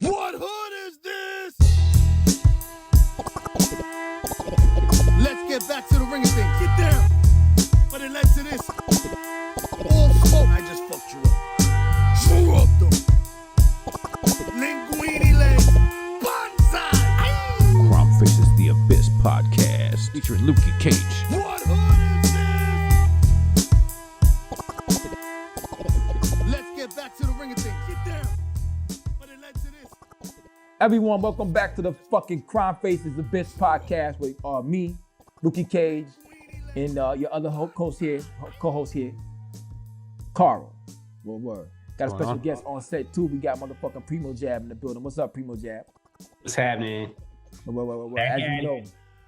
What hood is this? Let's get back to the ring of things. Get down. But it led to this. All smoke. I just fucked you up. Drew up though. Linguini legs. Bonsai. Crimefaces The Abyss podcast featuring Lukey Cage. What hood is this? Let's get back to the ring of things. Get down. But it led to this. Everyone, welcome back to the fucking Crimefaces Abyss podcast with me, Lukey Cage, and your other co-host here, Carl. Word. Got a special guest on set too. We got motherfucking Primo Jab in the building. What's up, Primo Jab? What's happening?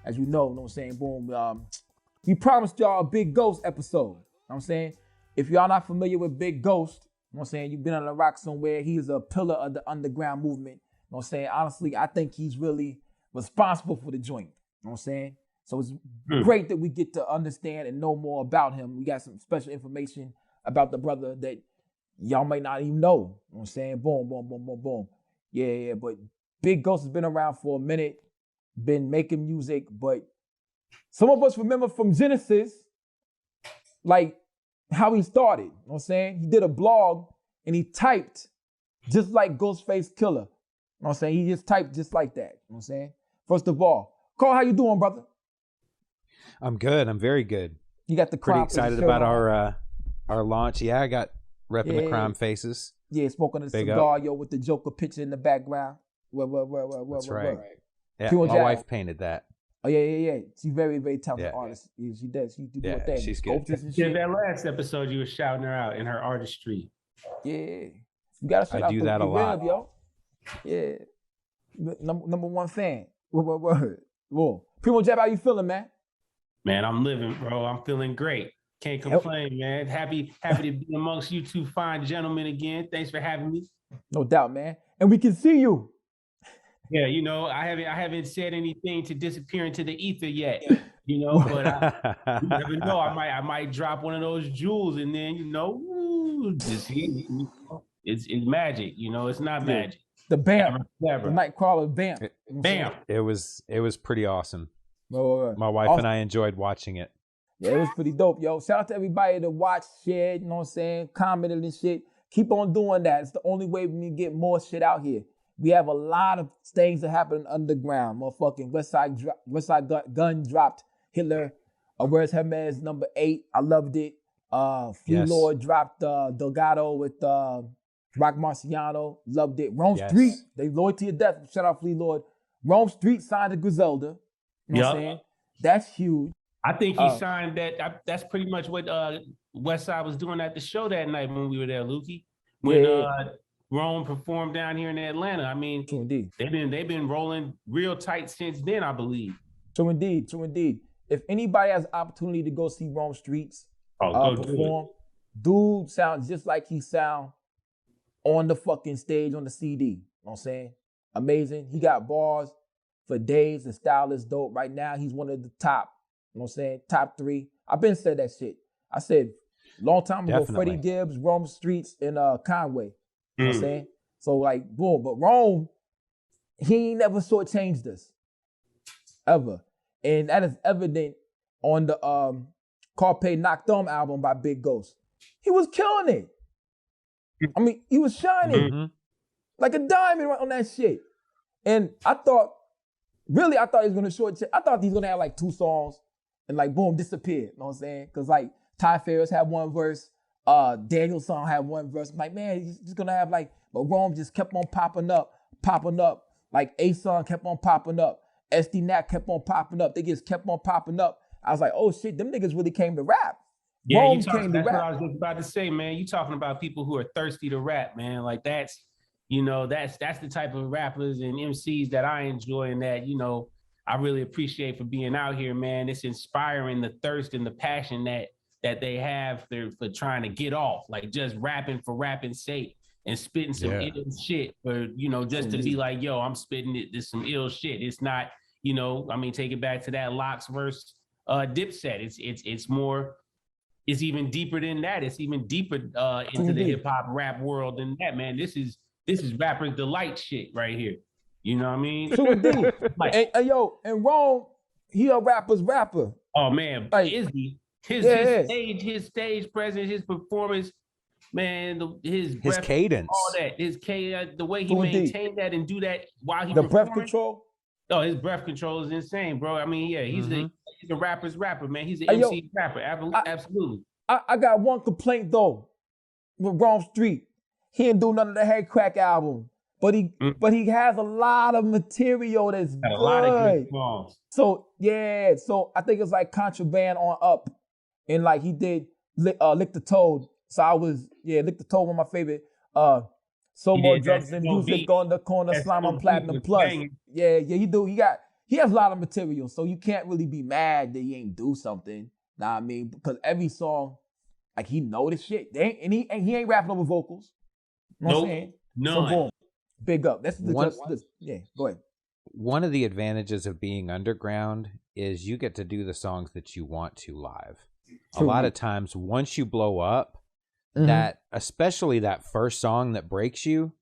As you know what I'm saying? Boom. We promised y'all a Big Ghost episode. You know what I'm saying? If y'all not familiar with Big Ghost, you know what I'm saying? You've been on the rock somewhere. He's a pillar of the underground movement. You know what I'm saying? Honestly, I think he's really responsible for the joint. You know what I'm saying? So it's great that we get to understand and know more about him. We got some special information about the brother that y'all might not even know. You know what I'm saying? Boom, boom, boom, boom, boom. Yeah. But Big Ghost has been around for a minute, been making music, but some of us remember from Genesis, like how he started. You know what I'm saying? He did a blog and he typed just like Ghostface Killer. You know what I'm saying? He just typed just like that. You know what I'm saying? First of all, Carl, how you doing, brother? I'm good. I'm very good. You got the pretty crime excited about our launch. Yeah, I got repping the Crimefaces. Yeah, smoking a cigar, yo, with the Joker picture in the background. That's right. Yeah, Primo my Jab. wife painted that. Oh yeah. She's very, very talented artist. Yeah, she does. She do her thing. She's good. Yeah, that last episode you were shouting her out in her artistry. Yeah, you gotta shout I out do to that a lot, yo. Yeah, number one fan. Word. Whoa, Primo Jab, how you feeling, man? Man, I'm living, bro. I'm feeling great. Can't complain, man. Happy to be amongst you two fine gentlemen again. Thanks for having me. No doubt, man. And we can see you. Yeah, you know, I haven't said anything to disappear into the ether yet, you know, but you never know. I might drop one of those jewels and then, you know, it's magic, you know, it's not magic. The BAM, Never. the Nightcrawler BAM. Bam. It was pretty awesome. Word. My wife and I enjoyed watching it. Yeah, it was pretty dope, yo. Shout out to everybody that watched, shared, you know what I'm saying, commented and shit. Keep on doing that. It's the only way we can get more shit out here. We have a lot of things that happen underground. Motherfucking Westside Gun dropped Hitler. Where's Hermes number 8? I loved it. Flea Lord dropped Delgado with Rock Marciano. Loved it. Rome Street, they loyal to your death. Shout out Flea Lord. Rome Street signed to Griselda. You know what I'm saying? That's huge. I think he signed that. That's pretty much what Westside was doing at the show that night when we were there, Lukey. When Rome performed down here in Atlanta. I mean, True indeed. They've been rolling real tight since then, I believe. True indeed. If anybody has opportunity to go see Rome Streets perform, dude sounds just like he sound on the fucking stage on the CD. You know what I'm saying? Amazing. He got bars for days. The style is dope. Right now, he's one of the top. You know what I'm saying? Top 3. I've been said that shit. I said long time ago, Freddie Gibbs, Rome Streets, and Conway. You know what I'm saying? So like, boom. But Rome, he ain't never shortchanged us. Ever. And that is evident on the Carpe Noctem album by Big Ghost. He was killing it. I mean, he was shining like a diamond on that shit. And I thought he was gonna shortchange. I thought he was gonna have like 2 songs and like boom, disappear. You know what I'm saying? Cause like Ty Ferris had 1 verse, Daniel's song had 1 verse. I'm like, man, he's just gonna have like, but Rome just kept on popping up. Like A-Song kept on popping up. SD Nat kept on popping up. They just kept on popping up. I was like, oh shit, them niggas really came to rap. Yeah, Rome that's what I was just about to say, man. You talking about people who are thirsty to rap, man. Like that's the type of rappers and MCs that I enjoy and that, you know, I really appreciate for being out here, man. It's inspiring the thirst and the passion that they have for trying to get off, like just rapping for rapping's sake and spitting some ill shit for, you know, just to be like, yo, I'm spitting it. This some ill shit. It's not, you know, I mean, take it back to that Locks verse Dipset. It's more, it's even deeper than that. It's even deeper into the hip hop rap world than that, man. This is this is Rapper's Delight shit right here. You know what I mean? True indeed. Like, and Rome, he a rapper's rapper. oh man, Like, Izzy, his stage presence, his performance, man, his cadence, all that, his cadence, the way he maintained that and do that while he the breath control. Oh, his breath control is insane, bro. I mean, yeah, he's a rapper's rapper, man. He's an MC rapper, absolutely. I got one complaint though with Rome Street. He didn't do none of the Head Crack album, but he has a lot of material that's good. A lot of good songs. So yeah, so I think it's like Contraband on up, and like he did Lick the Toad. So I was Lick the Toad, one of my favorite. So More Drugs and Music on the Corner, Slime on Platinum Plus. Yeah, he do. He has a lot of material, so you can't really be mad that he ain't do something. Nah, I mean, because every song, like he know this shit. He ain't rapping over vocals. You know what I'm saying? No. So boom, big up. That's go ahead. One of the advantages of being underground is you get to do the songs that you want to live. True. A lot of times, once you blow up, that especially that first song that breaks you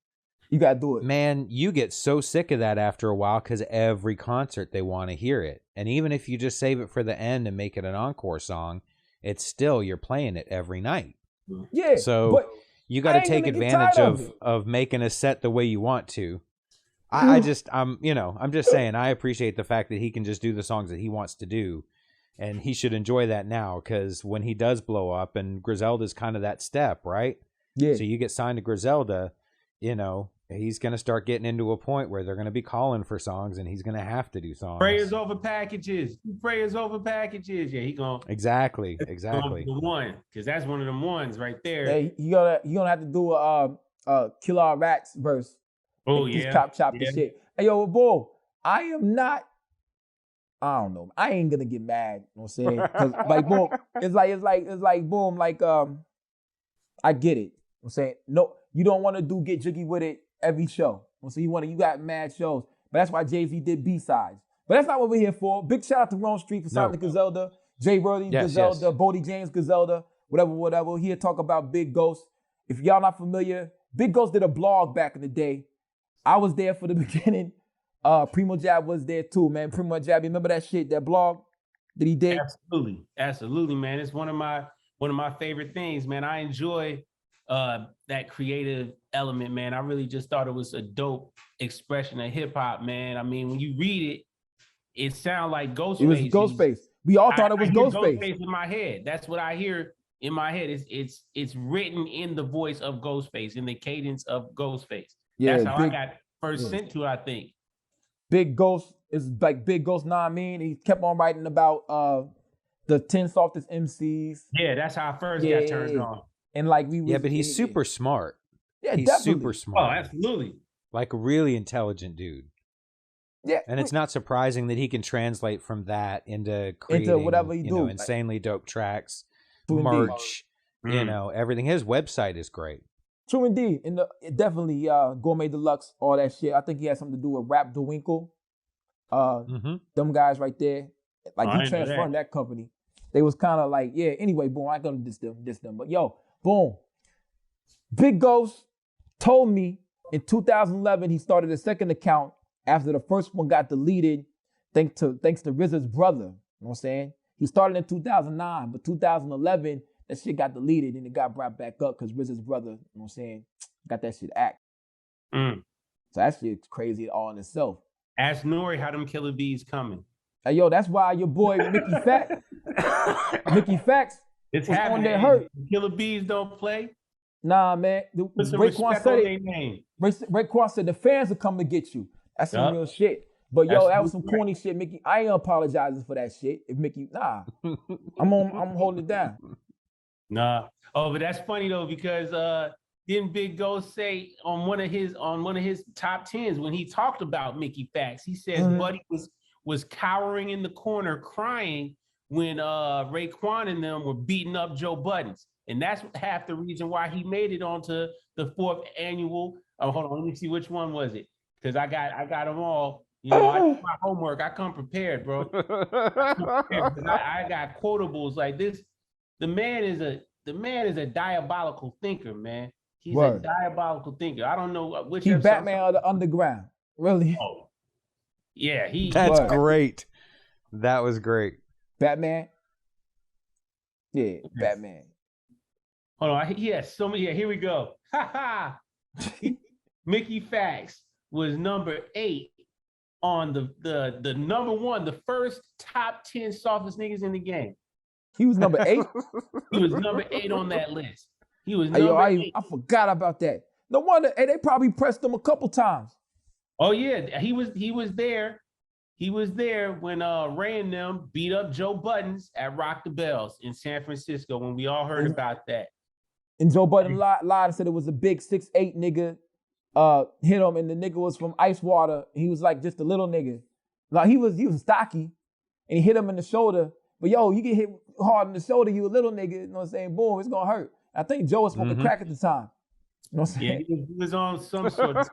gotta do it, man. You get so sick of that after a while because every concert they want to hear it, and even if you just save it for the end and make it an encore song, it's still you're playing it every night. Yeah, so you got to take advantage of making a set the way you want to. I'm just saying I appreciate the fact that he can just do the songs that he wants to do. And he should enjoy that now, because when he does blow up, and Griselda's kind of that step, right? Yeah. So you get signed to Griselda, he's going to start getting into a point where they're going to be calling for songs, and he's going to have to do songs. Prayers over packages. Prayers over packages. Yeah, he going exactly. The one, because that's one of them ones right there. Hey, you gonna have to do a Kill Our Rats verse. Oh yeah. Chop the shit. Hey yo, boy, I don't know. I ain't gonna get mad. You know what I'm saying? Because like boom, it's like boom, like I get it. You know what I'm saying? No, you don't want to get jiggy with it every show. So you got mad shows. But that's why Jay-Z did B-sides. But that's not what we're here for. Big shout out to Rome Street for signing Griselda, Jay Worthy, Griselda, Bodie James, Griselda, whatever. Here talk about Big Ghost. If y'all not familiar, Big Ghost did a blog back in the day. I was there for the beginning. Primo Jab was there too, man. Primo Jab, you remember that shit, that blog that he did? Absolutely, man. It's one of my favorite things, man. I enjoy that creative element, man. I really just thought it was a dope expression of hip hop, man. I mean, when you read it sounds like Ghostface. It was Ghostface. We all thought it was Ghostface. Ghostface in my head. That's what I hear in my head. It's written in the voice of Ghostface, in the cadence of Ghostface. Yeah, that's how I got first sent to it, I think. Big Ghost is like Big Ghost, know what I mean? He kept on writing about the 10 softest MCs. Yeah, that's how I first got turned on. And like but he's super smart. Yeah, he's definitely. Super smart. Oh, absolutely. Like a really intelligent dude. Yeah. And it's not surprising that he can translate from that into creating whatever he do. Insanely dope tracks, merch, everything. His website is great. True indeed. And definitely Gourmet Deluxe, all that shit. I think he had something to do with Rap DeWinkle. Them guys right there. Like he transformed that company. They was kind of like, anyway, boom, I ain't gonna diss them. But yo, boom. Big Ghost told me in 2011 he started a second account after the first one got deleted thanks to RZA's brother. You know what I'm saying? He started in 2009, but 2011, that shit got deleted and it got brought back up because RZA's brother, you know what I'm saying, got that shit act. So that shit's crazy all in itself. Ask Nori how them killer bees coming. Hey, yo, that's why your boy Mickey Fax it's was happening. On there hurt. Killer bees don't play. Nah, man. Raekwon said the fans will come to get you. That's some real shit. But yo, that was some corny shit, Mickey. I ain't apologizing for that shit. If Mickey, I'm holding it down. Nah. Oh, but that's funny though, because didn't Big Ghost say on one of his top 10s when he talked about Mickey Fax, he says Buddy was cowering in the corner crying when Raekwon and them were beating up Joe Buttons. And that's half the reason why he made it onto the 4th annual. Oh, hold on, let me see which one was it. Because I got them all. I do my homework. I come prepared, bro. I got quotables like this. The man is a diabolical thinker, man. He's a diabolical thinker. I don't know which. He's Batman of the underground. Really? Oh, yeah. That's great. That was great. Batman. Yeah, Batman. Hold on. He has so many. Yeah, here we go. Ha ha. Mickey Fax was number 8 on the number 1, the first top 10 softest niggas in the game. He was number 8? He was number 8 on that list. He was number 8. I forgot about that. No wonder. Hey, they probably pressed him a couple times. Oh yeah, he was there. He was there when Ray and them beat up Joe Buttons at Rock the Bells in San Francisco when we all heard about that. And Joe Budden lied and said it was a big 6'8" nigga hit him, and the nigga was from Icewater. He was like just a little nigga. Like he was stocky, and he hit him in the shoulder. But yo, you get hit hard in the shoulder, you a little nigga, you know what I'm saying? Boom, it's gonna hurt. I think Joe was smoking crack at the time. You know what I'm saying? Yeah, he was on some sort of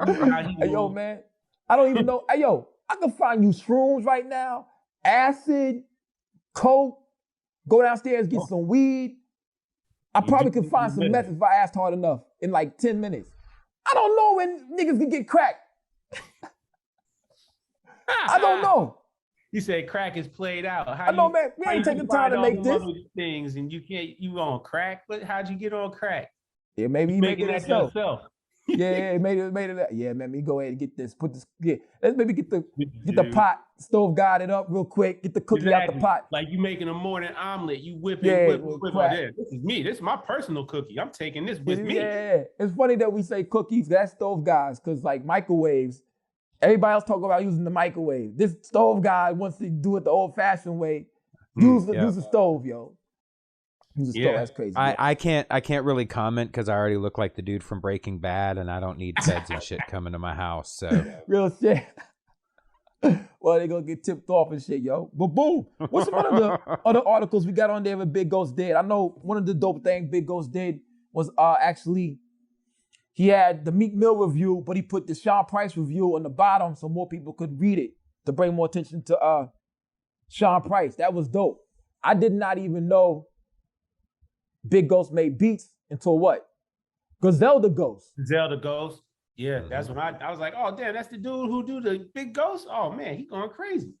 Hey, yo, man, I don't even know. Hey, yo, I can find you shrooms right now, acid, coke, go downstairs, get some weed. I probably could find some meth if I asked hard enough in like 10 minutes. I don't know when niggas can get crack. I don't know. You said crack is played out. I know, man. We ain't taking time to make this. Things and you on crack? But how'd you get on crack? Yeah, maybe he made it himself. Yourself. Yeah, made it. Yeah, man, me go ahead and get this. Put this. Yeah, let's maybe get the pot stove guarded up real quick. Get the cookie out the pot. Like you making a morning omelet, you whip it. This is me. This is my personal cookie. I'm taking this with me. Yeah, it's funny that we say cookies. That's stove guys, because like microwaves. Everybody else talk about using the microwave. This stove guy wants to do it the old-fashioned way. Use the stove, yo. Use the stove. That's crazy. I can't really comment because I already look like the dude from Breaking Bad, and I don't need feds and shit coming to my house. So real shit. Well, they gonna get tipped off and shit, yo. But boom, what's some of the other articles we got on there with Big Ghost did? I know one of the dope things Big Ghost did was actually. He had the Meek Mill review, but he put the Sean Price review on the bottom so more people could read it to bring more attention to Sean Price. That was dope. I did not even know Big Ghost made beats until what? Griselda Ghost. Griselda Ghost. Yeah, that's when I was like, oh damn, that's the dude who do the Big Ghost. Oh man, he going crazy.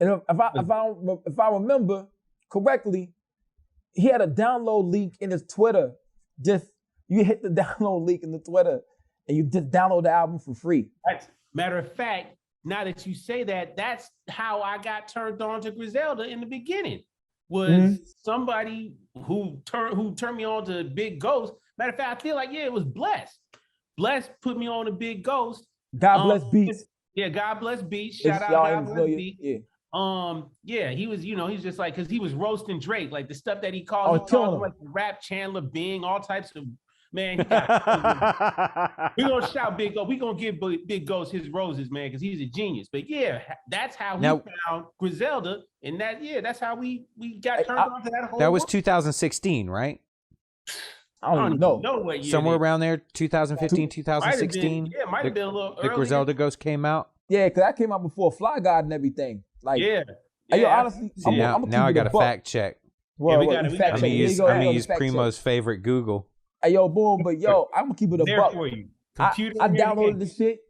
And if I remember correctly, he had a download link in his Twitter. You hit the download link in the Twitter and you just download the album for free. Matter of fact, now that you say that, that's how I got turned on to Griselda in the beginning. Was somebody who turned me on to Big Ghost. Matter of fact, I feel like it was Bless. Bless put me on to Big Ghost. God bless Beats. Yeah, God bless Beats. Shout out God bless Beats. Yeah. He was, he's just like, because he was roasting Drake, like the stuff that he called like rap Chandler Bing, all types of. Man, we gonna shout Big Ghost. We gonna give Big Ghost his roses, man, because he's a genius. But yeah, that's how we found Griselda, and that's how we got turned on to that whole. That was 2016, right? I don't even know what year. Somewhere around there, 2015, 2016. Yeah, might have been a little earlier. The Griselda Ghost came out. Yeah, because that came out before Fly God and everything. Like, honestly, now I got to fact check. Well, we got to fact check. I'm gonna use Primo's favorite Google. Hey, yo, boom, but yo, I'm gonna keep it a buck. For you. I downloaded this shit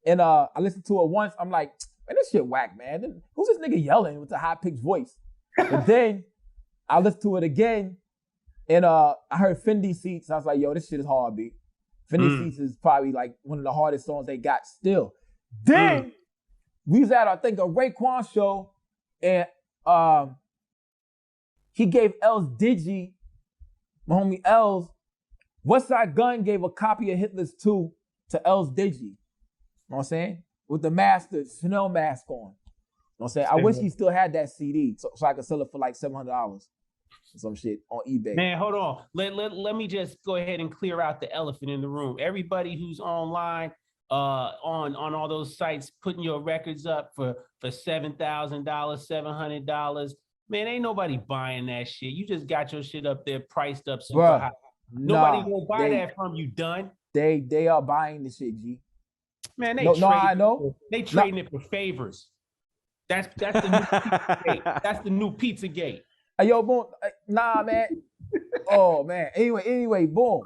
and I listened to it once. I'm like, man, this shit whack, man. Who's this nigga yelling with a high-pitched voice? And then I listened to it again and I heard Fendi Seats. I was like, yo, this shit is hard, B. Fendi Seats is probably like one of the hardest songs they got still. Then we was at, I think, a Raekwon show and he gave Els Digi, my homie Els, Westside Gun gave a copy of Hitler's 2 to Els Digi. You know what I'm saying? With the mask, the Chanel mask on. You know what I'm saying? I wish he still had that CD so I could sell it for like $700 or some shit on eBay. Man, hold on. Let me just go ahead and clear out the elephant in the room. Everybody who's online on all those sites putting your records up for $7,000, $700, man, ain't nobody buying that shit. You just got your shit up there priced up super high. Nobody will buy that from you, done. They are buying the shit, G. Man, I know. They trading it for favors. That's the new Pizzagate. That's the new Pizzagate. Hey, yo, boom. Nah, man. Oh man. Anyway, boom.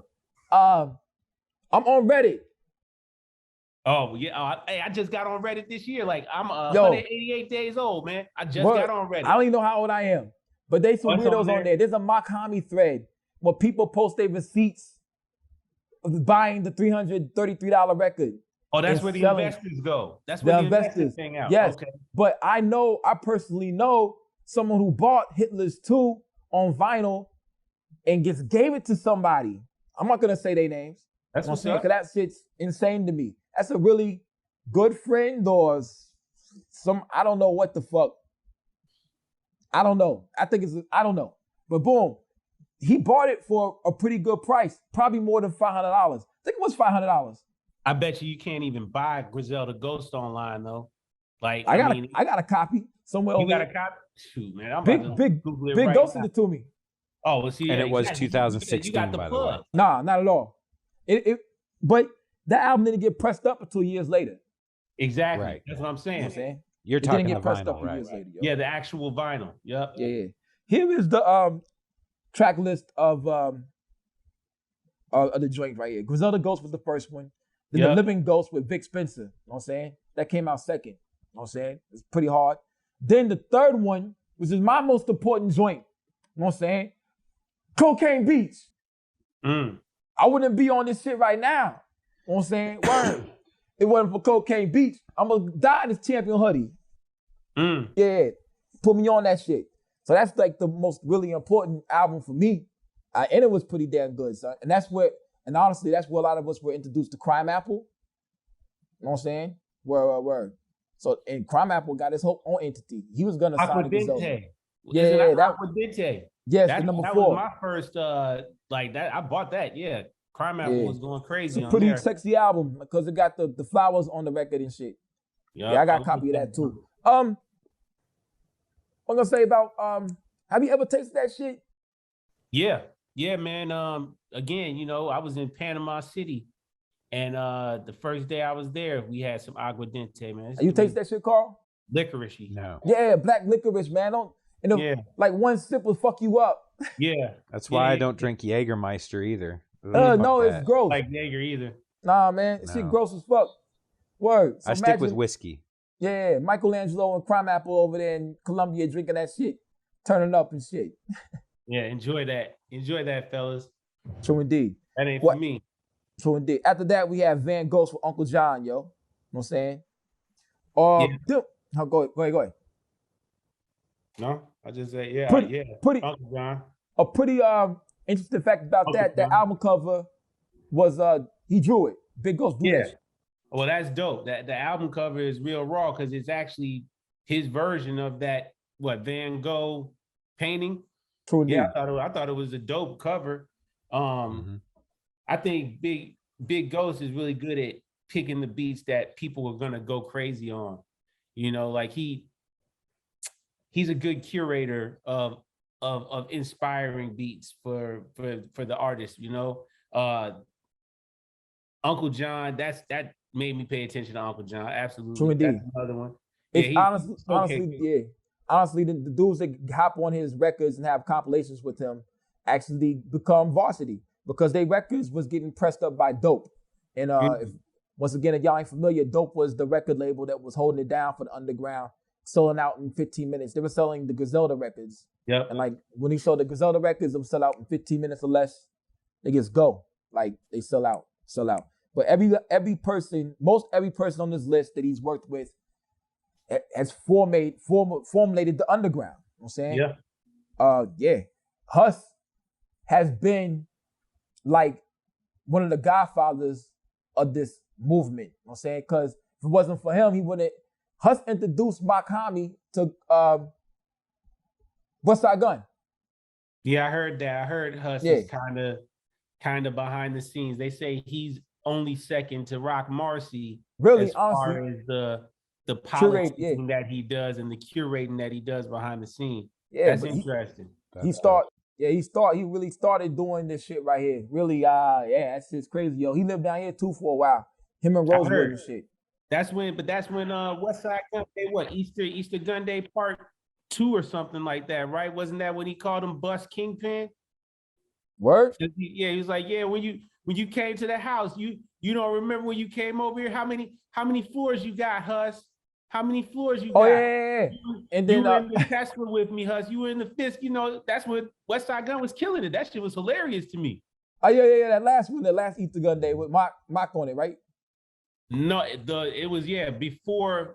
I'm on Reddit. Oh yeah, hey, I just got on Reddit this year. Like I'm 188 days old, man. I just got on Reddit. I don't even know how old I am, but they some weirdos on there. There's a Makami thread where people post their receipts of buying the $333 record. Oh, that's where the investors go. That's where the investors hang out. Yes, okay. But I personally know someone who bought Hitler's 2 on vinyl and just gave it to somebody. I'm not gonna say their names. That's what I'm saying, because that shit's insane to me. That's a really good friend or some, I don't know what the fuck. I don't know. I don't know. But boom, he bought it for a pretty good price, probably more than $500. I think it was $500. I bet you can't even buy Griselda Ghost online though. Like I got a copy somewhere. You got a copy? Shoot, man, I'm Big Ghost sent it to me. Oh, well, see, and it was 2016. You got the plug. Nah, not at all. But that album didn't get pressed up until years later. Exactly. Right. That's what I'm saying. You know what I'm saying? You're talking the vinyl, right? Later, yeah, the actual vinyl. Yep. Yeah. Here is the track list of the joint right here. Griselda Ghost was the first one. Then the Living Ghost with Vic Spencer. You know what I'm saying? That came out second. You know what I'm saying? It's pretty hard. Then the third one, which is my most important joint. You know what I'm saying? Cocaine Beach. I wouldn't be on this shit right now. You know what I'm saying? Word. It wasn't for Cocaine Beach. I'm gonna die in this Champion hoodie. Yeah. Put me on that shit. So that's like the most really important album for me. And it was pretty damn good, son. And honestly, that's where a lot of us were introduced to Crime Apple. You know what I'm saying? Word. So, and Crime Apple got his whole own entity. He was gonna sign a Griselda. Yeah, that Aquadente. Yes, the number 4. That was my first, like that. I bought that. Yeah, Crime Apple was going crazy. It's a pretty sexy album because it got the flowers on the record and shit. Yeah, I got a copy of that too. I'm gonna say about have you ever tasted that shit? Yeah, man. Again, you know, I was in Panama City, and the first day I was there, we had some Aguardente, man. You taste that shit, Carl? Licoricey. No. Yeah, black licorice, man. Like one sip will fuck you up. Yeah. That's why I don't drink Jägermeister either. No, it's gross. Like Jaeger either. Nah, man. Shit gross as fuck. Word. So I stick with whiskey. Yeah, Michelangelo and Crime Apple over there in Colombia drinking that shit. Turning up and shit. Yeah, enjoy that. Enjoy that, fellas. True indeed. That ain't for me. True indeed. After that, we have Van Ghost with Uncle John, yo. You know what I'm saying? Go ahead. No, I just say, Pretty, Uncle John. A pretty interesting fact about that album cover was he drew it. Big Ghost drew that. Well, that's dope. That the album cover is real raw because it's actually his version of that Van Gogh painting. True indeed. Yeah, I thought it was a dope cover. I think Big Ghost is really good at picking the beats that people are gonna go crazy on. You know, like he's a good curator of inspiring beats for the artist. You know, Uncle John. That made me pay attention to Uncle John. Absolutely. True indeed. That's another one. It's honestly, the dudes that hop on his records and have compilations with him actually become varsity because their records was getting pressed up by Dope. And once again, if y'all ain't familiar, Dope was the record label that was holding it down for the underground, selling out in 15 minutes. They were selling the Griselda records. Yeah. And like when he sold the Griselda records, them sell out in 15 minutes or less. They just go. Like they sell out. But every person on this list that he's worked with has formulated the underground. You know what I'm saying? Yeah. Huss has been like one of the godfathers of this movement. You know what I'm saying? Because if it wasn't for him, Huss introduced Makami to Westside Gun. Yeah, I heard that. I heard Huss is kind of behind the scenes. They say he's only second to Rock Marcy. Really, as honestly, far as the politicking that he does and the curating that he does behind the scene. Yeah, that's interesting. He really started doing this shit right here. Really, that's just crazy, yo. He lived down here too for a while. Him and Rosewood and shit. That's when Westside Gun Day, Easter Gun Day Part 2 or something like that, right? Wasn't that when he called him Bus Kingpin? Word? Yeah, he was like, when when you came to the house. You don't remember when you came over here? How many floors you got, Hus? How many floors you got? Oh yeah. And then you were in the Tesla with me, Hus. You were in the Fisk. You know, that's what West Side Gun was killing it. That shit was hilarious to me. Oh yeah. That last one, the last Easter Gun Day with Mock on it, right? No, it was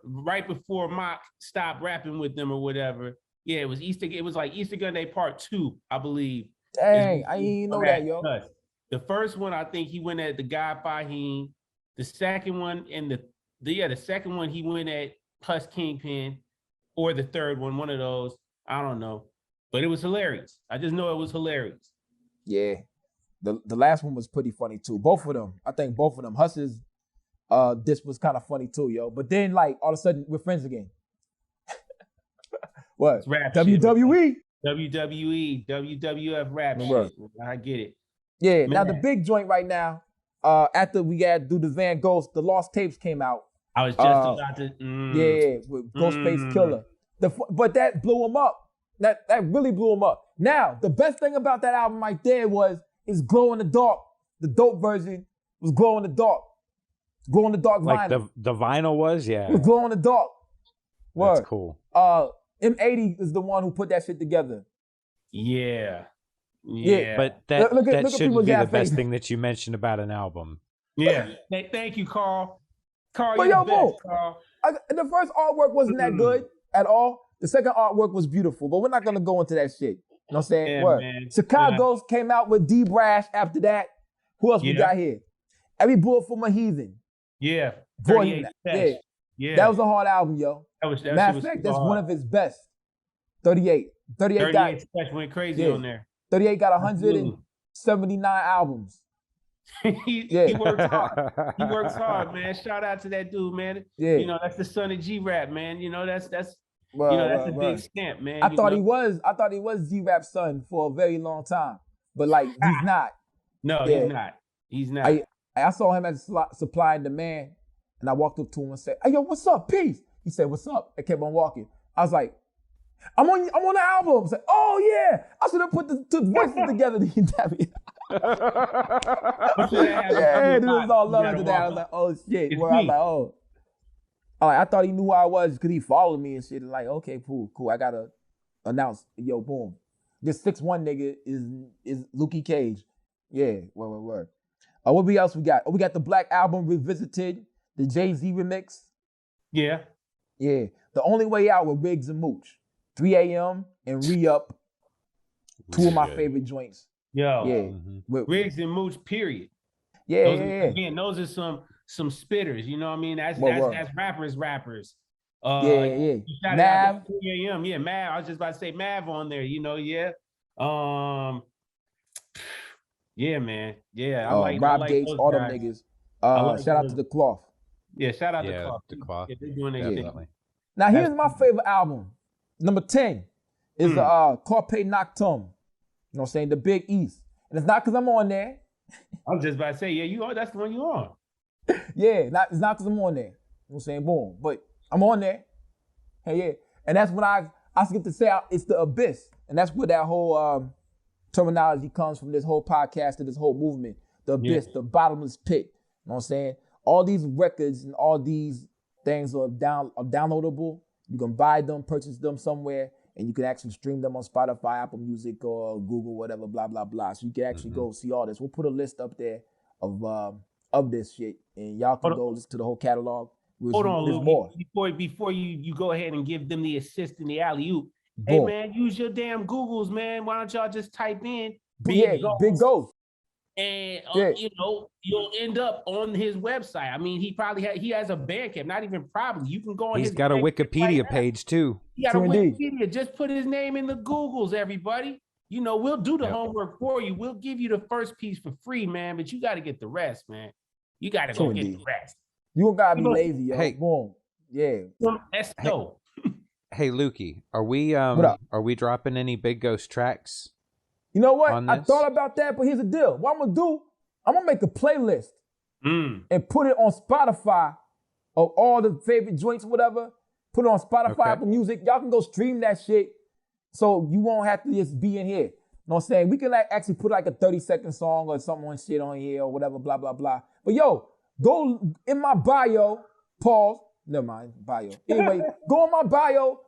right before Mock stopped rapping with them or whatever. Yeah, it was Easter. It was like Easter Gun Day Part 2, I believe. Dang, I didn't know that, yo. The first one, I think he went at the guy Fahim. The second one and the second one he went at Puss Kingpin, or the third one of those. I don't know, but it was hilarious. I just know it was hilarious. Yeah, the last one was pretty funny too. Both of them, I think both of them. Huss's this was kind of funny too, yo. But then like all of a sudden we're friends again. What? WWE. WWE, WWF rap shit. I get it. Yeah. Man. Now the big joint right now. After we got to do the Van Ghost, the Lost Tapes came out. I was just about to. Yeah, with Ghostface Killer. But that blew him up. That really blew him up. Now the best thing about that album right there was it's glow in the dark. The dope version was glow in the dark. Glow in the dark like vinyl. The vinyl was, yeah. It was glow in the dark. Word. That's cool. M80 is the one who put that shit together. Yeah. But that shouldn't be the best face. thing that you mentioned about an album. Yeah. Thank you, Carl. Carl, but you're yo, the best, Carl. The first artwork wasn't that good at all. The second artwork was beautiful, but we're not gonna go into that shit. You know what I'm saying? Yeah, Word. man. Chicago's came out with D Brash after that. Who else we got here? Every Bullet for My Heathen. Yeah. Boy, yeah. That was a hard album, yo. Matter of fact, that's one of his best. 38. 38 got went crazy on there. 38 got 179 albums. he works hard. He works hard, man. Shout out to that dude, man. Yeah. You know, that's the son of G-Rap, man. You know, that's a big stamp, man. I thought he was G-Rap's son for a very long time. But like he's not. No, he's not. He's not. I saw him at Supply and Demand, and I walked up to him and said, "Hey, yo, what's up, peace?" He said, "What's up?" I kept on walking. I was like, I'm on the album. I was like, "Oh yeah, I should have put the voices together to get that." Yeah, this was all love after that. I was like, "Oh shit!" Where I was like, "Oh." I thought he knew who I was because he followed me and shit. And like, okay, cool. I gotta announce, yo, boom. This 6'1" nigga is Lukey Cage. Yeah, word. What else we got? We got the Black Album Revisited, the Jay-Z remix. Yeah. Yeah. The Only Way Out with Riggs and Mooch. 3 a.m. and Re-Up. Two of my favorite joints. Yo. Yeah. Riggs and Mooch, period. Yeah, Again, those are some spitters, you know what I mean? That's rappers. Yeah. Mav. 3 a.m. Yeah, Mav. I was just about to say Mav on there, you know, yeah. Yeah, man. Yeah. Rob Gates, all them niggas. Shout out to The Cloth. Yeah, shout out to The Cloth. Yeah, they're doing their thing. Now, here's my favorite album. Number 10 is Carpe Noctem. You know what I'm saying? The Big East. And it's not because I'm on there. I was just about to say, yeah, you are. That's the one you on. Yeah, it's not because I'm on there. You know what I'm saying? Boom. But I'm on there. Hey, yeah. And that's when I get to say it's the abyss. And that's where that whole terminology comes from, this whole podcast to this whole movement. The abyss, the bottomless pit. You know what I'm saying? All these records and all these things are downloadable. You can buy them, purchase them somewhere, and you can actually stream them on Spotify, Apple Music, or Google, whatever, blah, blah, blah. So you can actually go see all this. We'll put a list up there of this shit, and y'all can go listen to the whole catalog. Hold on, Luke. Before you go ahead and give them the assist in the alley-oop. Hey, man, use your damn Googles, man. Why don't y'all just type in Big Ghost? And, you know, you'll end up on his website. I mean, he has a Bandcamp, not even probably. You can go on He's got a Wikipedia page, too. He got a Wikipedia. Just put his name in the Googles, everybody. You know, we'll do the homework for you. We'll give you the first piece for free, man, but you got to get the rest, man. You got to go get the rest. You don't got to be lazy, yo. Hey. Boom. Yeah. Let's go. Hey, Lukey, are we dropping any Big Ghost tracks? You know what? I thought about that, but here's the deal. What I'm going to do, I'm going to make a playlist and put it on Spotify of all the favorite joints or whatever. Put it on Spotify, Apple Music. Y'all can go stream that shit so you won't have to just be in here. know what I'm saying? We can like actually put like a 30-second song or something on shit on here or whatever, blah, blah, blah. But yo, go in my bio, pause, never mind, bio. Anyway, go on my bio,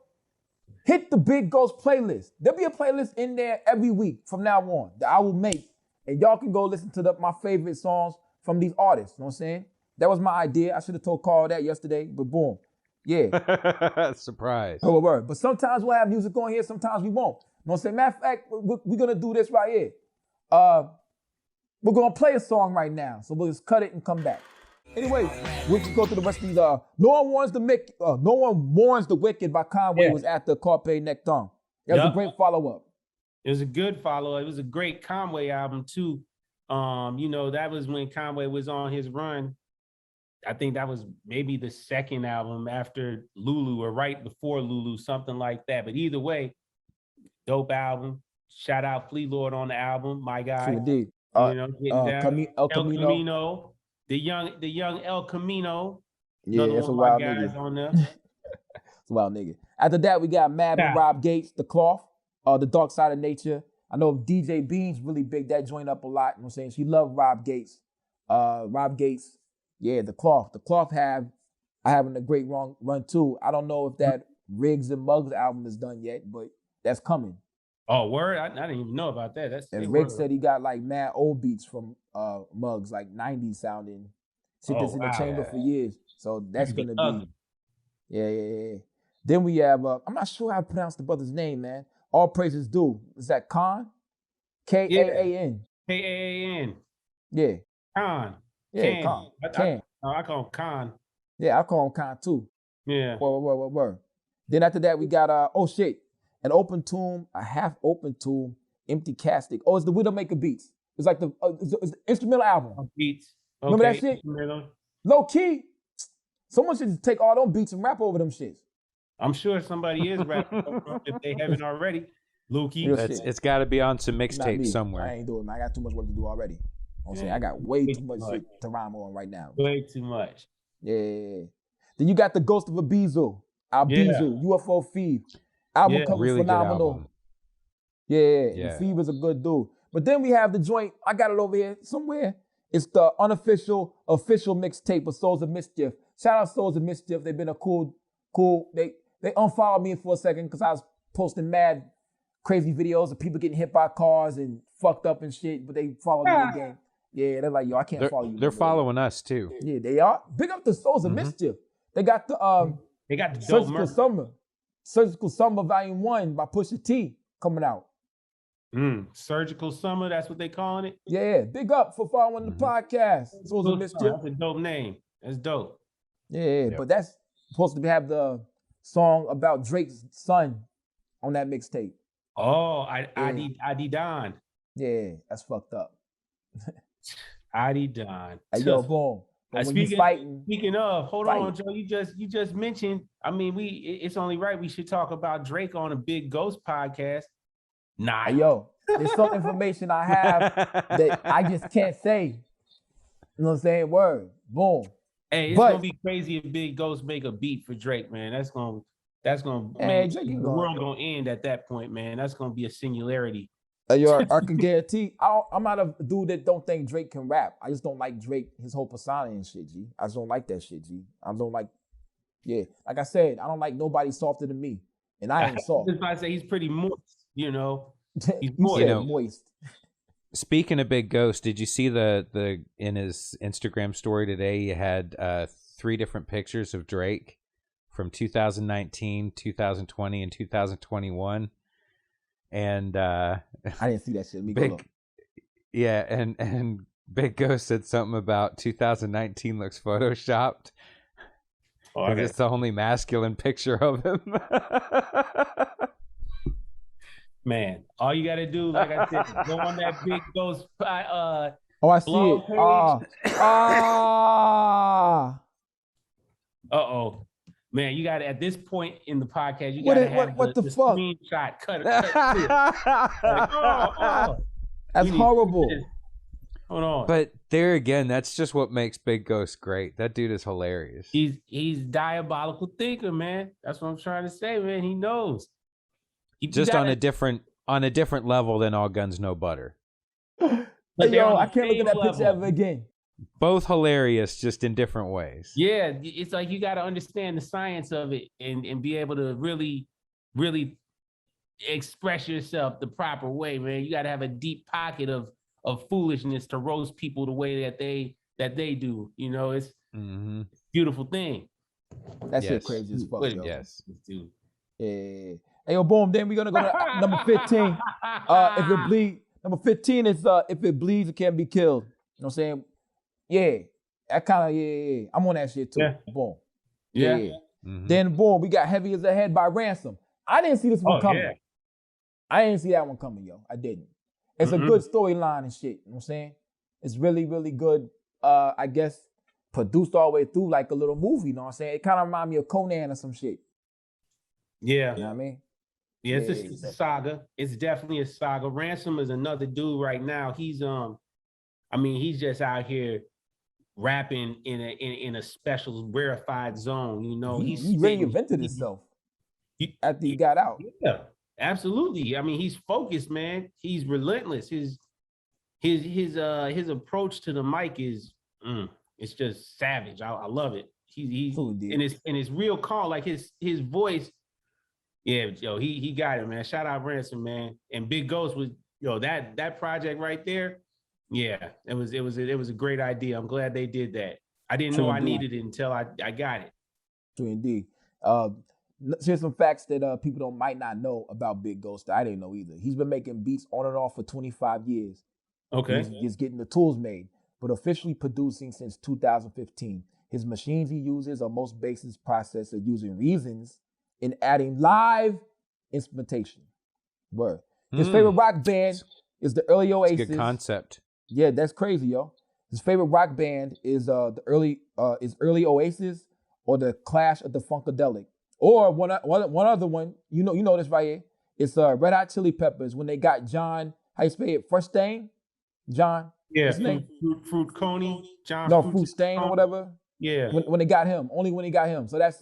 hit the Big Ghost playlist. There'll be a playlist in there every week from now on that I will make. And y'all can go listen to my favorite songs from these artists, you know what I'm saying? That was my idea. I should have told Carl that yesterday, but boom. Yeah. Surprise. Oh, word. But sometimes we'll have music on here, sometimes we won't. You know what I'm saying? Matter of fact, we're going to do this right here. We're going to play a song right now. So we'll just cut it and come back. Anyway, we can go through the rest of these. No One Warns the Wicked by Conway was at the Carpe Nectar. That was a great follow-up. It was a good follow-up. It was a great Conway album, too. That was when Conway was on his run. I think that was maybe the second album after Lulu or right before Lulu, something like that. But either way, dope album. Shout out Flea Lord on the album, my guy. True indeed. Getting down. El Camino. The young El Camino. Yeah, that's a wild nigga. On there. It's a wild nigga. After that, we got Mad with Rob Gates, The Cloth, The Dark Side of Nature. I know DJ Beans really big that joint up a lot. You know what I'm saying? She loved Rob Gates. Rob Gates, yeah, The Cloth. The Cloth having a great run too. I don't know if that Riggs and Muggs album is done yet, but that's coming. Oh, word? I didn't even know about that. And Riggs said he got like mad old beats from Muggs, like 90s sounding. Shit that's in the chamber for years. So that's gonna be. Yeah. Then we have I'm not sure how to pronounce the brother's name, man. All praises due. Is that Khan? K-A-A-N. K-A-A-N. Yeah. Khan. Yeah, Khan. I call him Khan. Yeah, I call him Khan too. Yeah. Word. Then after that, we got an open tomb, a half open tomb, empty casket. Oh, it's the Widowmaker beats. It's like it's the instrumental album. Beats. Okay. Remember that shit? Low key. Someone should just take all them beats and rap over them shits. I'm sure somebody is rapping if they haven't already. Lukey. It's got to be on some mixtape somewhere. I ain't doing it, man. I got too much work to do already. I'm saying I got way too much shit to rhyme on right now. Way too much. Yeah. Then you got The Ghost of Abizu, Albizu, UFO Feed. Album cover really phenomenal. Yeah. Feed was a good dude. But then we have the joint, I got it over here somewhere. It's the official mixtape of Souls of Mischief. Shout out Souls of Mischief. They've been a cool. They unfollowed me for a second because I was posting mad crazy videos of people getting hit by cars and fucked up and shit, but they followed me again. Yeah, they're like, yo, I can't follow you. They're following us too. Yeah, they are. Big up the Souls of Mischief. They got the Surgical Summer Volume 1 by Pusha T coming out. Surgical Summer, that's what they calling it? Yeah, big up for following the podcast. Souls of Mischief. That's a dope name. That's dope. Yeah, but that's supposed to have the song about Drake's son on that mixtape. Oh, Adi Don. Yeah, that's fucked up. Adi Don. Hey, yo, boom. Speaking of, hold on, Joe. You just mentioned. I mean, it's only right we should talk about Drake on a Big Ghost podcast. Nah, hey, yo, there's some information I have that I just can't say. You know what I'm saying? Word, boom. Hey, it's gonna be crazy if Big Ghost make a beat for Drake, man. That's gonna the world gonna end at that point, man. That's gonna be a singularity. Yo, I can guarantee. I'm not a dude that don't think Drake can rap. I just don't like Drake, his whole persona and shit, G. I just don't like that shit, G. I don't like. Yeah, like I said, I don't like nobody softer than me, and I ain't soft. I say he's pretty moist, you know. He's moist. Speaking of Big Ghost, did you see the in his Instagram story today? He had 3 different pictures of Drake from 2019, 2020, and 2021. And I didn't see that shit. Let me go look. Yeah, and Big Ghost said something about 2019 looks photoshopped. Because it's the only masculine picture of him. Man, all you gotta do, like I said, go on that Big Ghost I see it. Uh-oh. Man, you got to, at this point in the podcast, you got to have the fuck? Screenshot cut like, That's horrible. Hold on. But there again, that's just what makes Big Ghost great. That dude is hilarious. He's diabolical thinker, man. That's what I'm trying to say, man. He knows. Just on a different on a different level than All Guns No Butter. But Yo, I can't look at that picture ever again. Both hilarious, just in different ways. Yeah, it's like you got to understand the science of it and be able to really, really express yourself the proper way, man. You got to have a deep pocket of foolishness to roast people the way that they do. You know, it's a beautiful thing. That shit crazy as fuck, yo. Yes. Dude. Yeah. Hey, yo, boom. Then we're gonna go to number 15. If it bleed, number 15 is if it bleeds, it can't be killed. You know what I'm saying? Yeah. That kind of yeah. I'm on that shit too. Yeah. Boom. Yeah. Then boom, we got Heavy as a Head by Ransom. I didn't see this one coming. Yeah. I didn't see that one coming, yo. I didn't. It's a good storyline and shit. You know what I'm saying? It's really, really good. I guess produced all the way through like a little movie. You know what I'm saying? It kind of reminds me of Conan or some shit. Yeah. You know what I mean? Yeah, it's a saga. It's definitely a saga. Ransom is another dude right now. He's he's just out here rapping in a special rarefied zone. You know, he reinvented himself after he got out. Yeah, absolutely. I mean, he's focused, man. He's relentless. His approach to the mic is it's just savage. I love it. He's in his real call, like his voice. Yeah, yo, he got it, man. Shout out Ransom, man. And Big Ghost was, that project right there. Yeah, it was a great idea. I'm glad they did that. I didn't know I needed it until I got it. True indeed. Here's some facts that people might not know about Big Ghost. I didn't know either. He's been making beats on and off for 25 years. Okay. He's getting the tools made, but officially producing since 2015. His machines he uses are most basis processor using Reasons in adding live instrumentation. Word. His favorite rock band is the early Oasis. That's a good concept. Yeah, that's crazy, yo. His favorite rock band is the early Oasis or the Clash of the Funkadelic. Or one other one, you know this right here. It's Red Hot Chili Peppers when they got John, how you spell it? Fruitstain? John? Yeah, Fruit Coney. John. No, Fruitstain or whatever. Yeah. When they got him, only when they got him. So that's